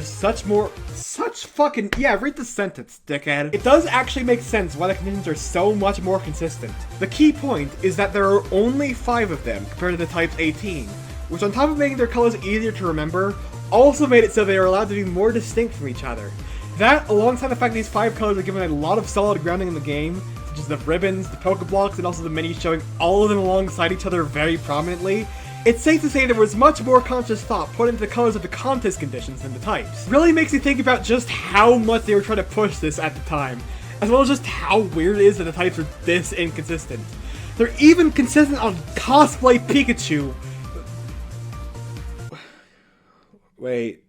read the sentence, dickhead. It does actually make sense why the conditions are so much more consistent. The key point is that there are only 5 of them compared to the type's 18, which on top of making their colors easier to remember, also made it so they are allowed to be more distinct from each other. That, alongside the fact these 5 colors are given a lot of solid grounding in the game, such as the ribbons, the Pokeblocks, and also the minis showing all of them alongside each other very prominently, it's safe to say there was much more conscious thought put into the colors of the contest conditions than the types. Really makes you think about just how much they were trying to push this at the time, as well as just how weird it is that the types are this inconsistent. They're even consistent on Cosplay Pikachu. Wait.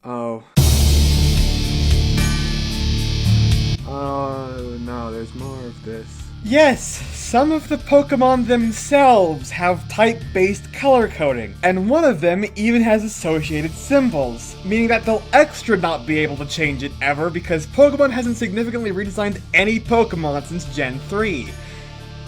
Oh. Oh no, there's more of this. Yes, some of the Pokemon themselves have type-based color coding, and one of them even has associated symbols, meaning that they'll extra not be able to change it ever because Pokemon hasn't significantly redesigned any Pokemon since Gen 3.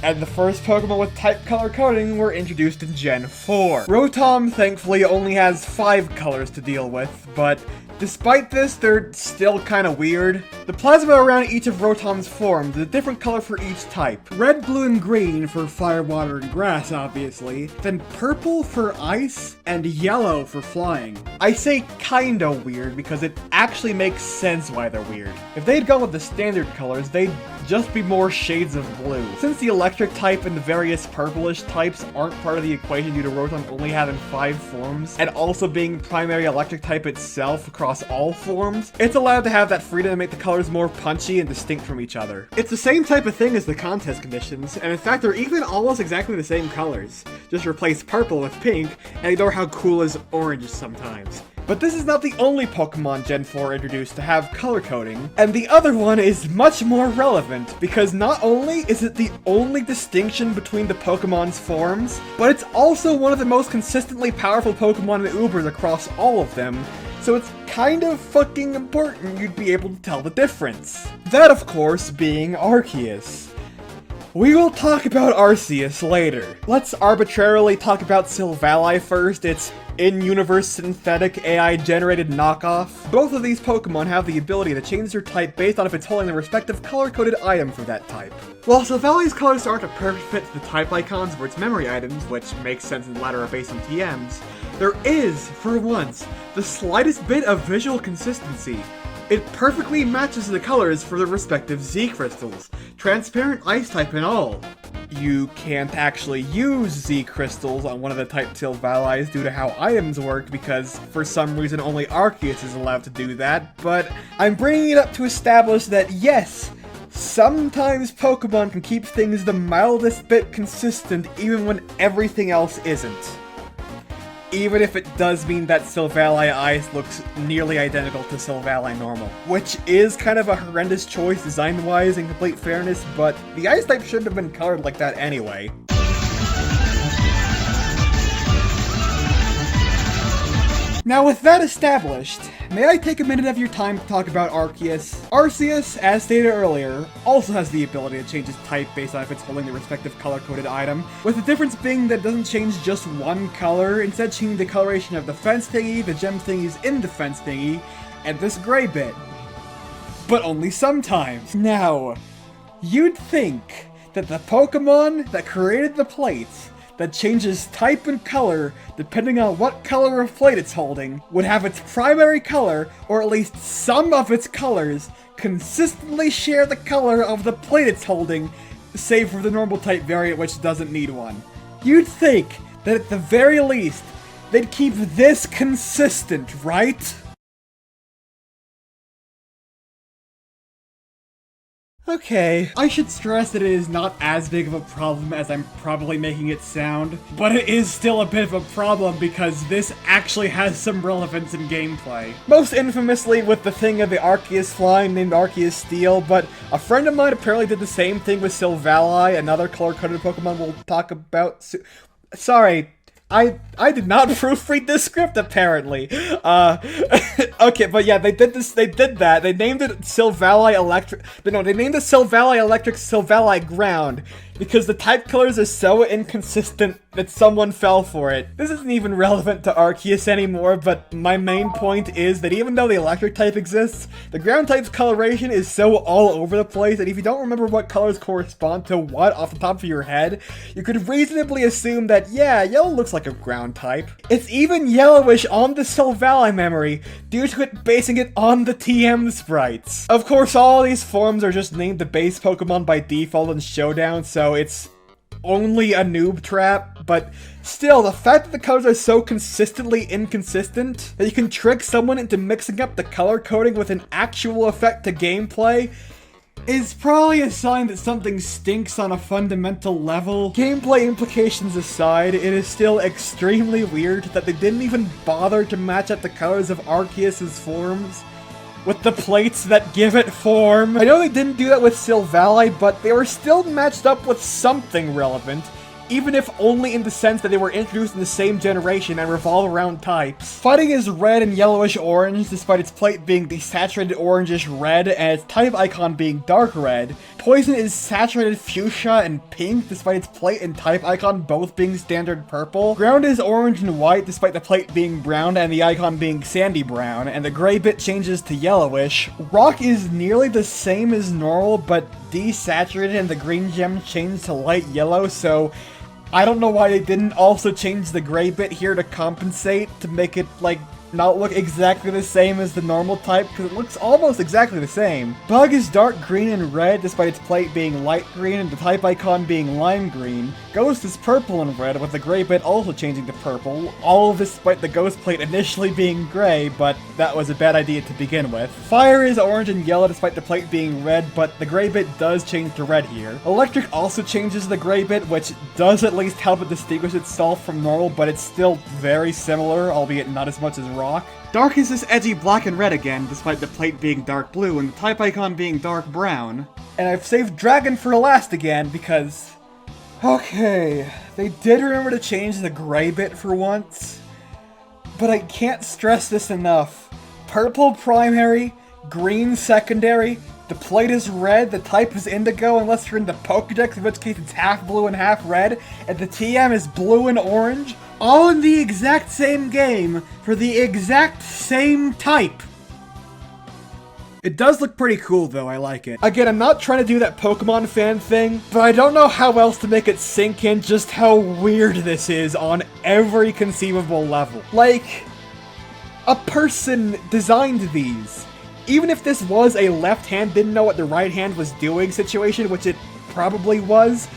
And the first Pokemon with type color coding were introduced in Gen 4. Rotom, thankfully, only has 5 colors to deal with, but despite this, they're still kinda weird. The plasma around each of Rotom's forms is a different color for each type. Red, blue, and green for fire, water, and grass, obviously. Then purple for ice, and yellow for flying. I say kinda weird because it actually makes sense why they're weird. If they'd gone with the standard colors, they'd just be more shades of blue. Since the electric type and the various purplish types aren't part of the equation due to Rotom only having 5 forms, and also being primary electric type itself across all forms, it's allowed to have that freedom to make the colors more punchy and distinct from each other. It's the same type of thing as the contest conditions, and in fact they're even almost exactly the same colors. Just replace purple with pink, and ignore how cool is orange sometimes. But this is not the only Pokemon Gen 4 introduced to have color coding, and the other one is much more relevant, because not only is it the only distinction between the Pokemon's forms, but it's also one of the most consistently powerful Pokemon in Ubers across all of them, so it's kind of fucking important you'd be able to tell the difference. That, of course, being Arceus. We will talk about Arceus later. Let's arbitrarily talk about Silvally first. It's in-universe synthetic AI-generated knockoff. Both of these Pokemon have the ability to change their type based on if it's holding the respective color-coded item for that type. While Silvally's colors aren't a perfect fit to the type icons for its memory items, which makes sense in the latter are based on TMs, there is, for once, the slightest bit of visual consistency. It perfectly matches the colors for the respective Z crystals, transparent ice type and all. You can't actually use Z crystals on one of the type Silvallis due to how items work because for some reason only Arceus is allowed to do that, but I'm bringing it up to establish that yes, sometimes Pokemon can keep things the mildest bit consistent even when everything else isn't. Even if it does mean that Silvally Ice looks nearly identical to Silvally Normal. Which is kind of a horrendous choice design-wise in complete fairness, but the Ice type shouldn't have been colored like that anyway. Now with that established, may I take a minute of your time to talk about Arceus? Arceus, as stated earlier, also has the ability to change its type based on if it's holding the respective color-coded item, with the difference being that it doesn't change just one color, instead changing the coloration of the fence thingy, the gem thingies in the fence thingy, and this gray bit. But only sometimes. Now, you'd think that the Pokemon that created the plates that changes type and color depending on what color of plate it's holding would have its primary color, or at least some of its colors, consistently share the color of the plate it's holding, save for the normal type variant which doesn't need one. You'd think that at the very least, they'd keep this consistent, right? Okay, I should stress that it is not as big of a problem as I'm probably making it sound, but it is still a bit of a problem because this actually has some relevance in gameplay. Most infamously with the thing of the Arceus flying named Arceus Steel, but a friend of mine apparently did the same thing with Silvally, another color-coded Pokemon we'll talk about soon. Sorry, I did not proofread this script, apparently. Okay, but yeah, they did that. They named it Silvally Electric. No, they named it Silvally Electric, Silvally Ground, because the type colors are so inconsistent that someone fell for it. This isn't even relevant to Arceus anymore, but my main point is that even though the electric type exists, the ground type's coloration is so all over the place that if you don't remember what colors correspond to what off the top of your head, you could reasonably assume that, yeah, yellow looks like a ground type. It's even yellowish on the Sylvally memory, due to it basing it on the TM sprites. Of course, all these forms are just named the base Pokemon by default in Showdown, so it's only a noob trap, but still, the fact that the colors are so consistently inconsistent that you can trick someone into mixing up the color coding with an actual effect to gameplay is probably a sign that something stinks on a fundamental level. Gameplay implications aside, it is still extremely weird that they didn't even bother to match up the colors of Arceus' forms with the plates that give it form. I know they didn't do that with Sylvally, but they were still matched up with something relevant, even if only in the sense that they were introduced in the same generation and revolve around types. Fighting is red and yellowish orange, despite its plate being desaturated orangish red and its type icon being dark red. Poison is saturated fuchsia and pink, despite its plate and type icon both being standard purple. Ground is orange and white, despite the plate being brown and the icon being sandy brown, and the gray bit changes to yellowish. Rock is nearly the same as normal, but desaturated and the green gem changed to light yellow, so I don't know why they didn't also change the gray bit here to compensate, to make it, like, not look exactly the same as the normal type, because it looks almost exactly the same. Bug is dark green and red, despite its plate being light green and the type icon being lime green. Ghost is purple and red, with the gray bit also changing to purple, all of this despite the ghost plate initially being gray, but that was a bad idea to begin with. Fire is orange and yellow despite the plate being red, but the gray bit does change to red here. Electric also changes the gray bit, which does at least help it distinguish itself from normal, but it's still very similar, albeit not as much as rock. Dark is this edgy black and red again, despite the plate being dark blue and the type icon being dark brown. And I've saved Dragon for last again because, okay, they did remember to change the gray bit for once, but I can't stress this enough. Purple primary, green secondary, the plate is red, the type is indigo unless you're in the Pokedex, in which case it's half blue and half red, and the TM is blue and orange, all in the exact same game for the exact same type. It does look pretty cool though, I like it. Again, I'm not trying to do that Pokemon fan thing, but I don't know how else to make it sink in just how weird this is on every conceivable level. Like, a person designed these. Even if this was a left hand didn't know what the right hand was doing situation, which it probably was,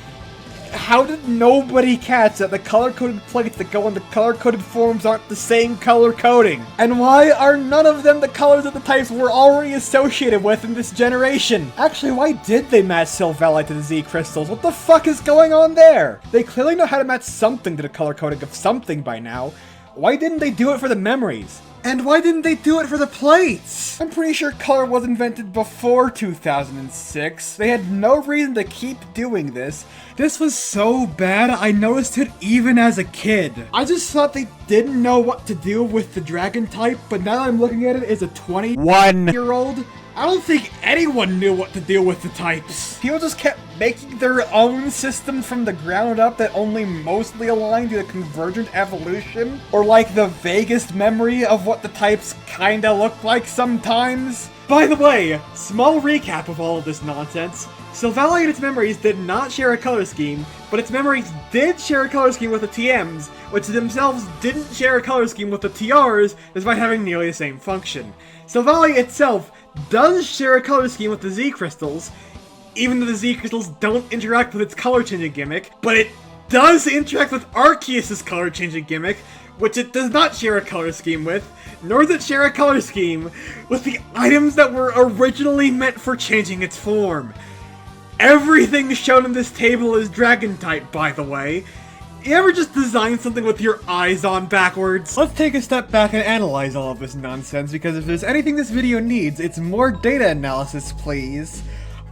how did nobody catch that the color-coded plates that go on the color-coded forms aren't the same color coding? And why are none of them the colors that the types were already associated with in this generation? Actually, why did they match Sylvally to the Z crystals? What the fuck is going on there? They clearly know how to match something to the color coding of something by now. Why didn't they do it for the memories? And why didn't they do it for the plates? I'm pretty sure color was invented before 2006. They had no reason to keep doing this. This was so bad, I noticed it even as a kid. I just thought they didn't know what to do with the dragon type, but now that I'm looking at it as a 21-year-old, I don't think anyone knew what to do with the types. People just kept making their own system from the ground up that only mostly aligned to the convergent evolution, or like the vaguest memory of what the types kinda look like sometimes. By the way, small recap of all of this nonsense. Sylvally and its memories did not share a color scheme, but its memories did share a color scheme with the TMs, which themselves didn't share a color scheme with the TRs, despite having nearly the same function. Sylvally itself does share a color scheme with the Z crystals, even though the Z crystals don't interact with its color changing gimmick, but it does interact with Arceus' color changing gimmick, which it does not share a color scheme with, nor does it share a color scheme with the items that were originally meant for changing its form. Everything shown in this table is dragon type, by the way. You ever just design something with your eyes on backwards? Let's take a step back and analyze all of this nonsense, because if there's anything this video needs, it's more data analysis, please.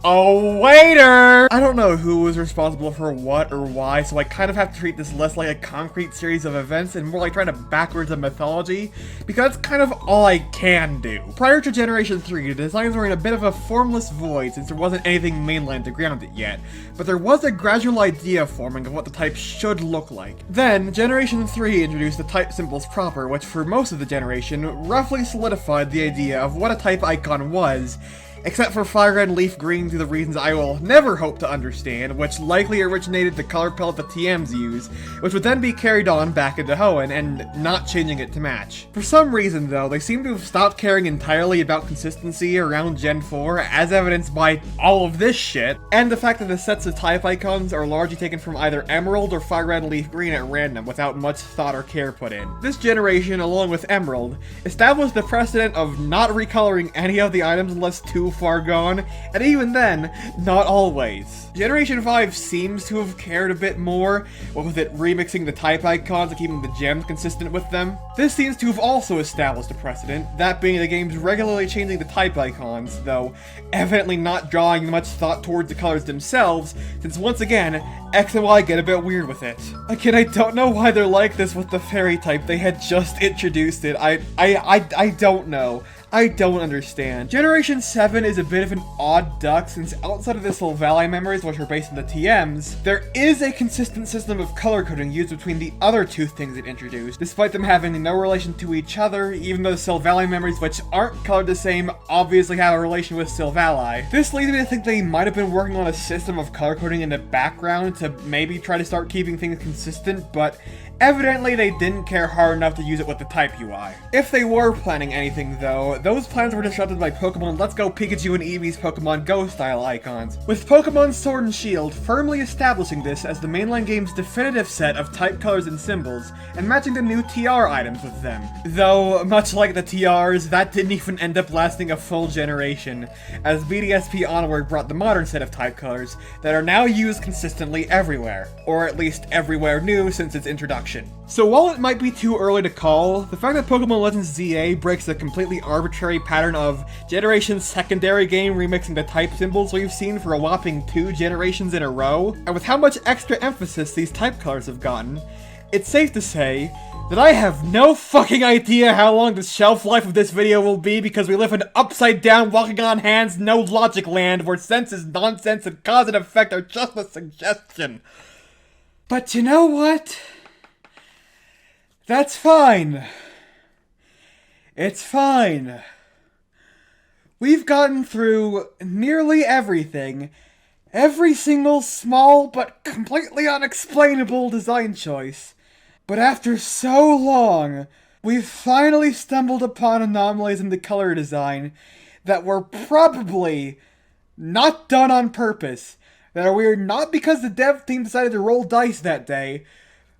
a waiter! I don't know who was responsible for what or why, so I kind of have to treat this less like a concrete series of events and more like trying to backwards a mythology, because that's kind of all I can do. Prior to Generation 3, the designs were in a bit of a formless void since there wasn't anything mainline to ground it yet, but there was a gradual idea forming of what the type should look like. Then, Generation 3 introduced the type symbols proper, which for most of the generation, roughly solidified the idea of what a type icon was, except for fire red and leaf green through the reasons I will never hope to understand, which likely originated the color palette the TMs use, which would then be carried on back into Hoenn, and not changing it to match. For some reason though, they seem to have stopped caring entirely about consistency around Gen 4, as evidenced by all of this shit, and the fact that the sets of type icons are largely taken from either Emerald or fire red and leaf green at random, without much thought or care put in. This generation, along with Emerald, established the precedent of not recoloring any of the items unless too far gone, and even then, not always. Generation 5 seems to have cared a bit more, what with it remixing the type icons and keeping the gems consistent with them. This seems to have also established a precedent, that being the games regularly changing the type icons, though evidently not drawing much thought towards the colors themselves, since once again, X and Y get a bit weird with it. Again, I don't know why they're like this with the fairy type, they had just introduced it, I don't know. I don't understand. Generation 7 is a bit of an odd duck since outside of the Wily memories, which are based on the TMs, there is a consistent system of color coding used between the other two things it introduced, despite them having no relation to each other, even though the Wily memories, which aren't colored the same, obviously have a relation with Wily. This leads me to think they might have been working on a system of color coding in the background to maybe try to start keeping things consistent, but evidently they didn't care hard enough to use it with the type UI. If they were planning anything though, those plans were disrupted by Pokemon Let's Go Pikachu and Eevee's Pokemon Go style icons, with Pokemon Sword and Shield firmly establishing this as the mainline game's definitive set of type colors and symbols, and matching the new TR items with them. Though, much like the TRs, that didn't even end up lasting a full generation, as BDSP Onward brought the modern set of type colors that are now used consistently everywhere, or at least everywhere new since its introduction. So while it might be too early to call, the fact that Pokemon Legends ZA breaks the completely arbitrary pattern of Generation's secondary game remixing the type symbols we've seen for a whopping 2 generations in a row, and with how much extra emphasis these type colors have gotten, it's safe to say that I have no fucking idea how long the shelf life of this video will be because we live in upside down walking on hands no logic land where sense is nonsense and cause and effect are just a suggestion. But you know what? That's fine. It's fine. We've gotten through nearly everything, every single small but completely unexplainable design choice. But after so long, we've finally stumbled upon anomalies in the color design that were probably not done on purpose, that are weird not because the dev team decided to roll dice that day,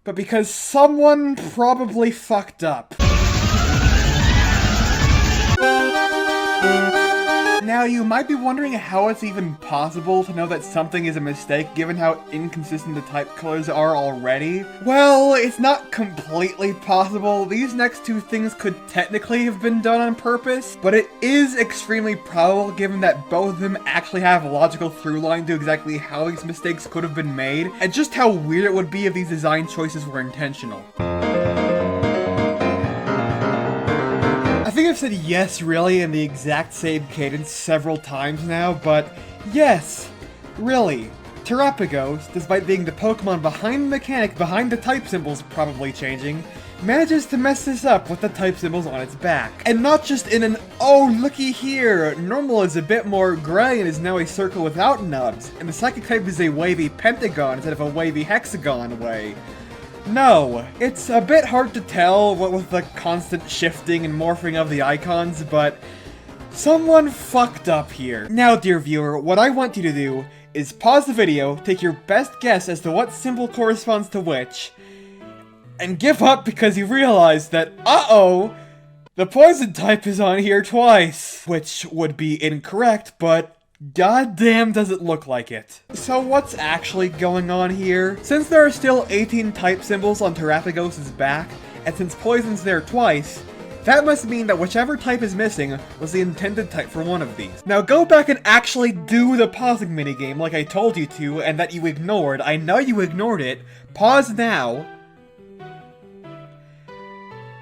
but because someone probably fucked up. Now, you might be wondering how it's even possible to know that something is a mistake given how inconsistent the type colors are already. Well, it's not completely possible. These next two things could technically have been done on purpose, but it is extremely probable given that both of them actually have a logical through line to exactly how these mistakes could have been made, and just how weird it would be if these design choices were intentional. I think I've said yes really in the exact same cadence several times now, but yes, really. Terapagos, despite being the Pokemon behind the mechanic behind the type symbols probably changing, manages to mess this up with the type symbols on its back. And not just in an, oh looky here, normal is a bit more gray and is now a circle without nubs, and the psychic type is a wavy pentagon instead of a wavy hexagon way. No, it's a bit hard to tell what with the constant shifting and morphing of the icons, but someone fucked up here. Now, dear viewer, what I want you to do is pause the video, take your best guess as to what symbol corresponds to which, and give up because you realize that, uh-oh, the poison type is on here twice, which would be incorrect, but goddamn does it look like it. So what's actually going on here? Since there are still 18 type symbols on Terapagos' back, and since poison's there twice, That must mean that whichever type is missing was the intended type for one of these. Now go back and actually do the pausing minigame like I told you to, and that you ignored. I know you ignored it. Pause now.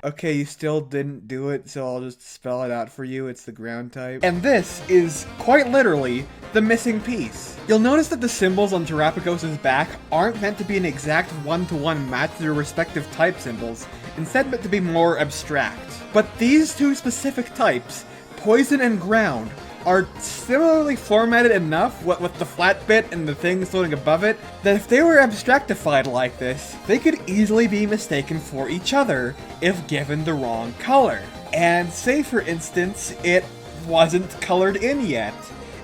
Okay, you still didn't do it, so I'll just spell it out for you. It's the ground type. And this is, quite literally, the missing piece. You'll notice that the symbols on Terapagos' back aren't meant to be an exact one-to-one match to their respective type symbols, instead meant to be more abstract. But these two specific types, poison and ground, are similarly formatted enough, what with the flat bit and the thing floating above it, that if they were abstractified like this, they could easily be mistaken for each other if given the wrong color. And say for instance, it wasn't colored in yet,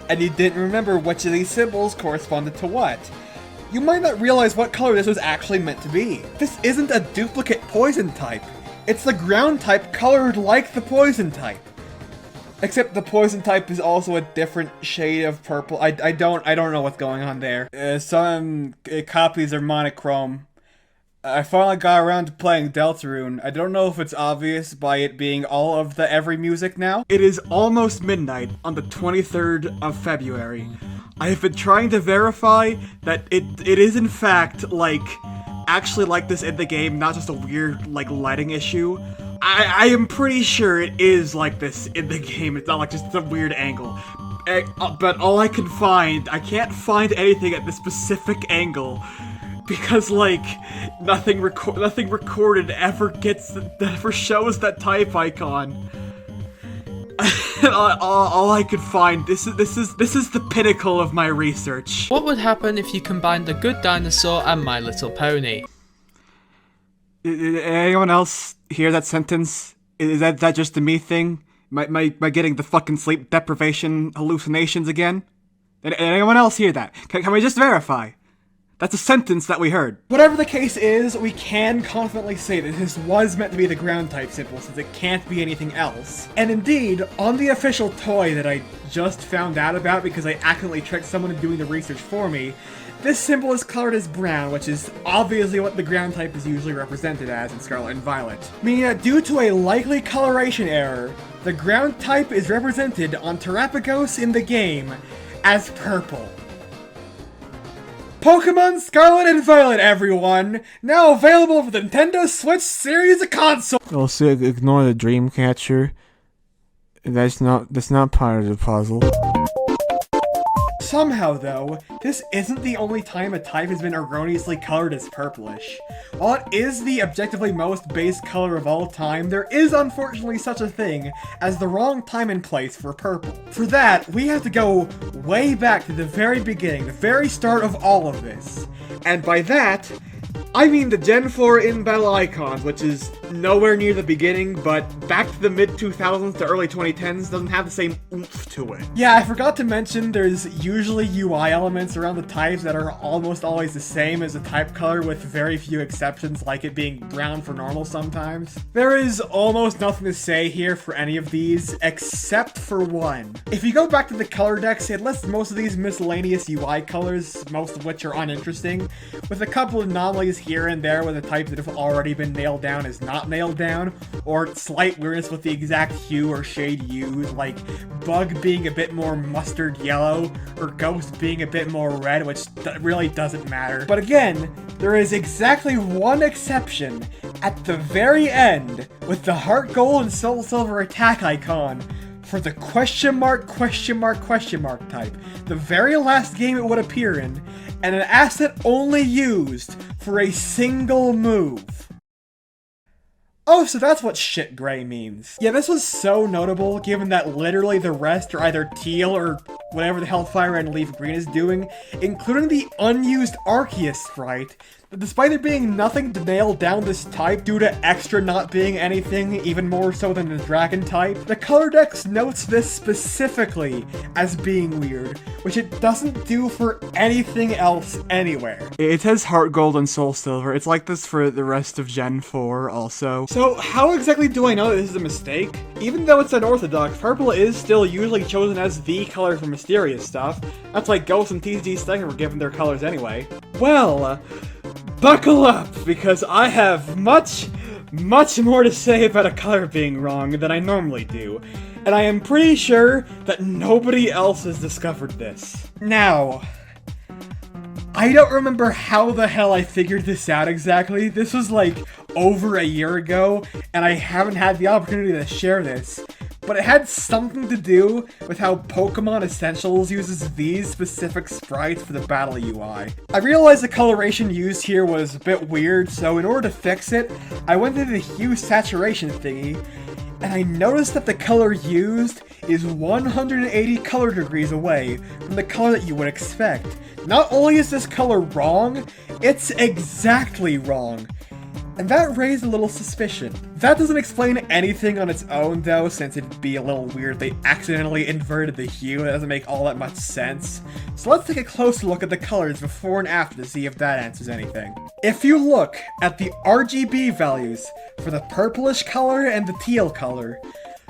and you didn't remember which of these symbols corresponded to what. You might not realize what color this was actually meant to be. This isn't a duplicate poison type. It's the ground type colored like the poison type. Except the poison type is also a different shade of purple. I don't know what's going on there. Some copies are monochrome. I finally got around to playing Deltarune. I don't know if it's obvious by it being all of the every music now. It is almost midnight on the 23rd of February. I have been trying to verify that it is in fact actually like this in the game, not just a weird lighting issue. I am pretty sure it is like this in the game. It's not like just a weird angle. But all I can find, I can't find anything at this specific angle. Because, nothing recorded ever shows that type icon. all I could find, this is the pinnacle of my research. What would happen if you combined The Good Dinosaur and My Little Pony? Did anyone else hear that sentence? Is that just a me thing? Am I getting the fucking sleep deprivation hallucinations again? Did anyone else hear that? Can we just verify? That's a sentence that we heard. Whatever the case is, we can confidently say that this was meant to be the ground type symbol since it can't be anything else. And indeed, on the official toy that I just found out about because I accidentally tricked someone into doing the research for me, this symbol is colored as brown, which is obviously what the ground type is usually represented as in Scarlet and Violet. Meaning that due to a likely coloration error, the ground type is represented on Terapagos in the game as purple. Pokemon Scarlet and Violet, everyone! Now available for the Nintendo Switch series of consoles! Also, ignore the Dreamcatcher. That's not part of the puzzle. Somehow, though, this isn't the only time a type has been erroneously colored as purplish. While it is the objectively most base color of all time, there is unfortunately such a thing as the wrong time and place for purple. For that, we have to go way back to the very beginning, the very start of all of this. And by that, I mean the Gen 4 in-battle icons, which is nowhere near the beginning, but back to the mid-2000s to early 2010s doesn't have the same oomph to it. Yeah, I forgot to mention there's usually UI elements around the types that are almost always the same as the type color with very few exceptions, like it being brown for normal sometimes. There is almost nothing to say here for any of these, except for one. If you go back to the color decks, it lists most of these miscellaneous UI colors, most of which are uninteresting, with a couple of anomalies here and there with the types that have already been nailed down as not nailed down, or slight weirdness with the exact hue or shade used, like Bug being a bit more mustard yellow, or Ghost being a bit more red, which really doesn't matter. But again, there is exactly one exception at the very end with the Heart Gold and Soul Silver attack icon for the question mark type, the very last game it would appear in, and an asset only used for a single move. Oh, so that's what shit gray means. Yeah, this was so notable given that literally the rest are either teal or whatever the hell Fire Red and Leaf Green is doing, including the unused Arceus sprite. But despite there being nothing to nail down this type due to extra not being anything even more so than the dragon type, the color dex notes this specifically as being weird, which it doesn't do for anything else anywhere. It says Heart Gold and Soul Silver. It's like this for the rest of Gen 4 also. So how exactly do I know that this is a mistake? Even though it's unorthodox, purple is still usually chosen as the color for mysterious stuff. That's why Ghost and TCG Second were given their colors anyway. Well, buckle up, because I have much much more to say about a color being wrong than I normally do, and I am pretty sure that nobody else has discovered this. Now, I don't remember how the hell I figured this out exactly. This was like over a year ago, and I haven't had the opportunity to share this. But it had something to do with how Pokemon Essentials uses these specific sprites for the battle UI. I realized the coloration used here was a bit weird, so in order to fix it, I went into the hue saturation thingy, and I noticed that the color used is 180 color degrees away from the color that you would expect. Not only is this color wrong, it's exactly wrong. And that raised a little suspicion. That doesn't explain anything on its own though, since it'd be a little weird they accidentally inverted the hue. It doesn't make all that much sense. So let's take a closer look at the colors before and after to see if that answers anything. If you look at the RGB values for the purplish color and the teal color,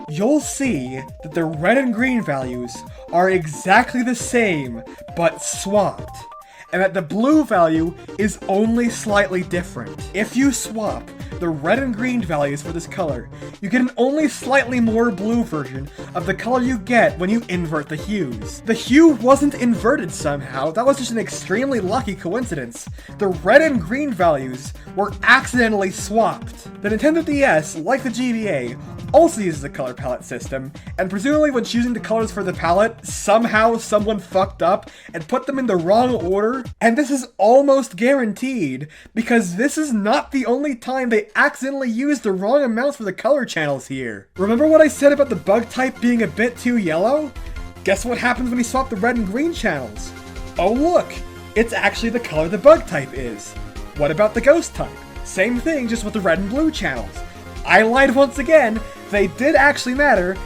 you'll see that the red and green values are exactly the same, but swapped. And that the blue value is only slightly different. If you swap the red and green values for this color, you get an only slightly more blue version of the color you get when you invert the hues. The hue wasn't inverted somehow, that was just an extremely lucky coincidence. The red and green values were accidentally swapped. The Nintendo DS, like the GBA, also uses a color palette system, and presumably when choosing the colors for the palette, somehow someone fucked up and put them in the wrong order, and this is almost guaranteed, because this is not the only time they accidentally used the wrong amounts for the color channels here. Remember what I said about the bug type being a bit too yellow? Guess what happens when you swap the red and green channels? Oh look, it's actually the color the bug type is. What about the ghost type? Same thing, just with the red and blue channels. I lied once again, they did actually matter.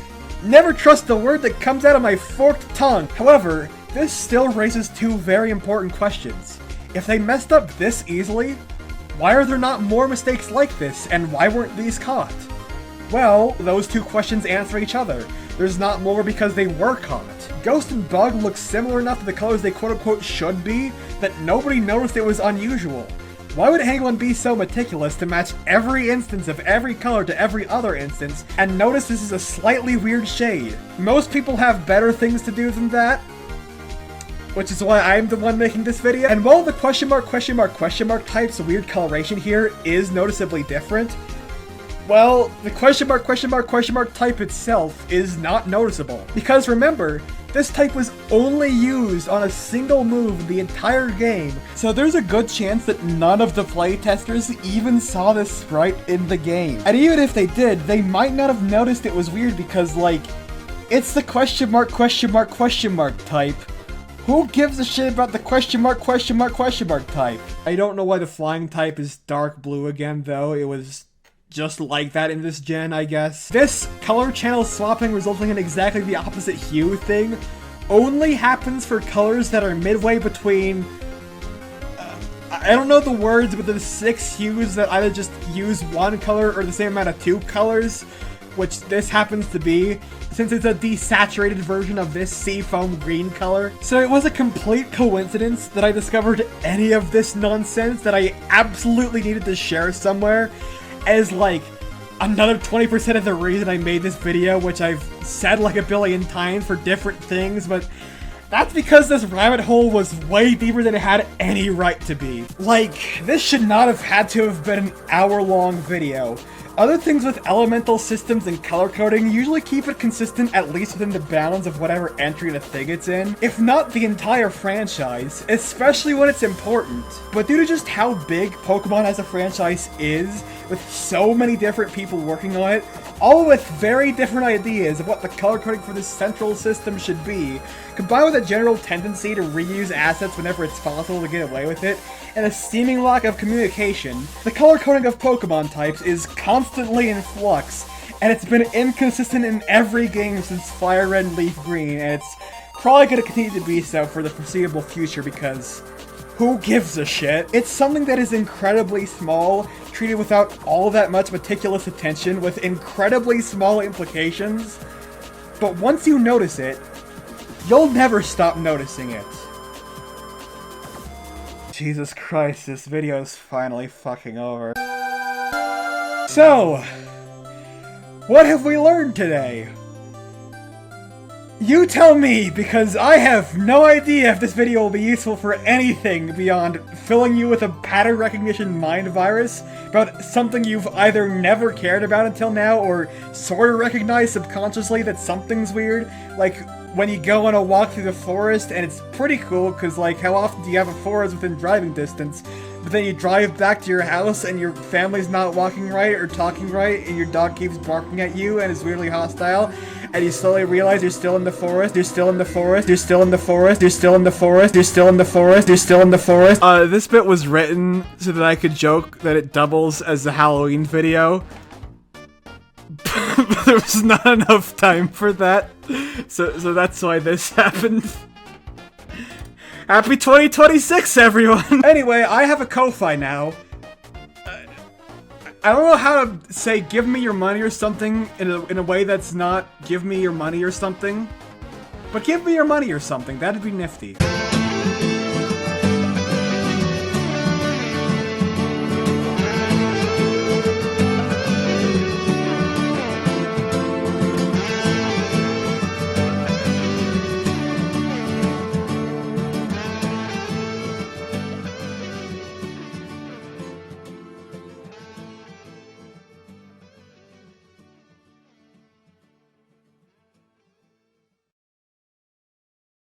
Never trust the word that comes out of my forked tongue. However, this still raises two very important questions. If they messed up this easily, why are there not more mistakes like this, and why weren't these caught? Well, those two questions answer each other. There's not more because they were caught. Ghost and Bug look similar enough to the colors they quote-unquote should be that nobody noticed it was unusual. Why would anyone be so meticulous to match every instance of every color to every other instance and notice this is a slightly weird shade? Most people have better things to do than that, which is why I'm the one making this video. And while the question mark type's weird coloration here is noticeably different, well, the question mark type itself is not noticeable. Because remember, this type was only used on a single move in the entire game, so there's a good chance that none of the playtesters even saw this sprite in the game. And even if they did, they might not have noticed it was weird because, like, it's the question mark type. Who gives a shit about the question mark type? I don't know why the flying type is dark blue again, though. It was just like that in this gen, I guess. This color channel swapping resulting in exactly the opposite hue thing only happens for colors that are midway between, I don't know the words, but the 6 hues that either just use one color or the same amount of 2 colors, which this happens to be, since it's a desaturated version of this seafoam green color. So it was a complete coincidence that I discovered any of this nonsense that I absolutely needed to share somewhere, as like another 20% of the reason I made this video, which I've said like a billion times for different things, but that's because this rabbit hole was way deeper than it had any right to be. Like, this should not have had to have been an hour-long video. Other things with elemental systems and color coding usually keep it consistent at least within the bounds of whatever entry the thing it's in, if not the entire franchise, especially when it's important. But due to just how big Pokemon as a franchise is, with so many different people working on it, all with very different ideas of what the color coding for this central system should be, combined with a general tendency to reuse assets whenever it's possible to get away with it, and a seeming lack of communication, the color coding of Pokemon types is constantly in flux, and it's been inconsistent in every game since Fire Red and Leaf Green, and it's probably going to continue to be so for the foreseeable future because who gives a shit? It's something that is incredibly small, treated without all that much meticulous attention, with incredibly small implications, but once you notice it, you'll never stop noticing it. Jesus Christ, this video is finally fucking over. So, what have we learned today? You tell me, because I have no idea if this video will be useful for anything beyond filling you with a pattern recognition mind virus about something you've either never cared about until now or sort of recognized subconsciously that something's weird. Like, when you go on a walk through the forest, and it's pretty cool, because, like, how often do you have a forest within driving distance? But then you drive back to your house, and your family's not walking right or talking right, and your dog keeps barking at you and is weirdly hostile, and you slowly realize you're still in the forest, you're still in the forest, you're still in the forest, you're still in the forest, you're still in the forest, you're still in the forest. This bit was written so that I could joke that it doubles as a Halloween video. But there was not enough time for that, so that's why this happened. Happy 2026, everyone! Anyway, I have a Ko-Fi now. I don't know how to say give me your money or something in a way that's not give me your money or something. But give me your money or something, that'd be nifty.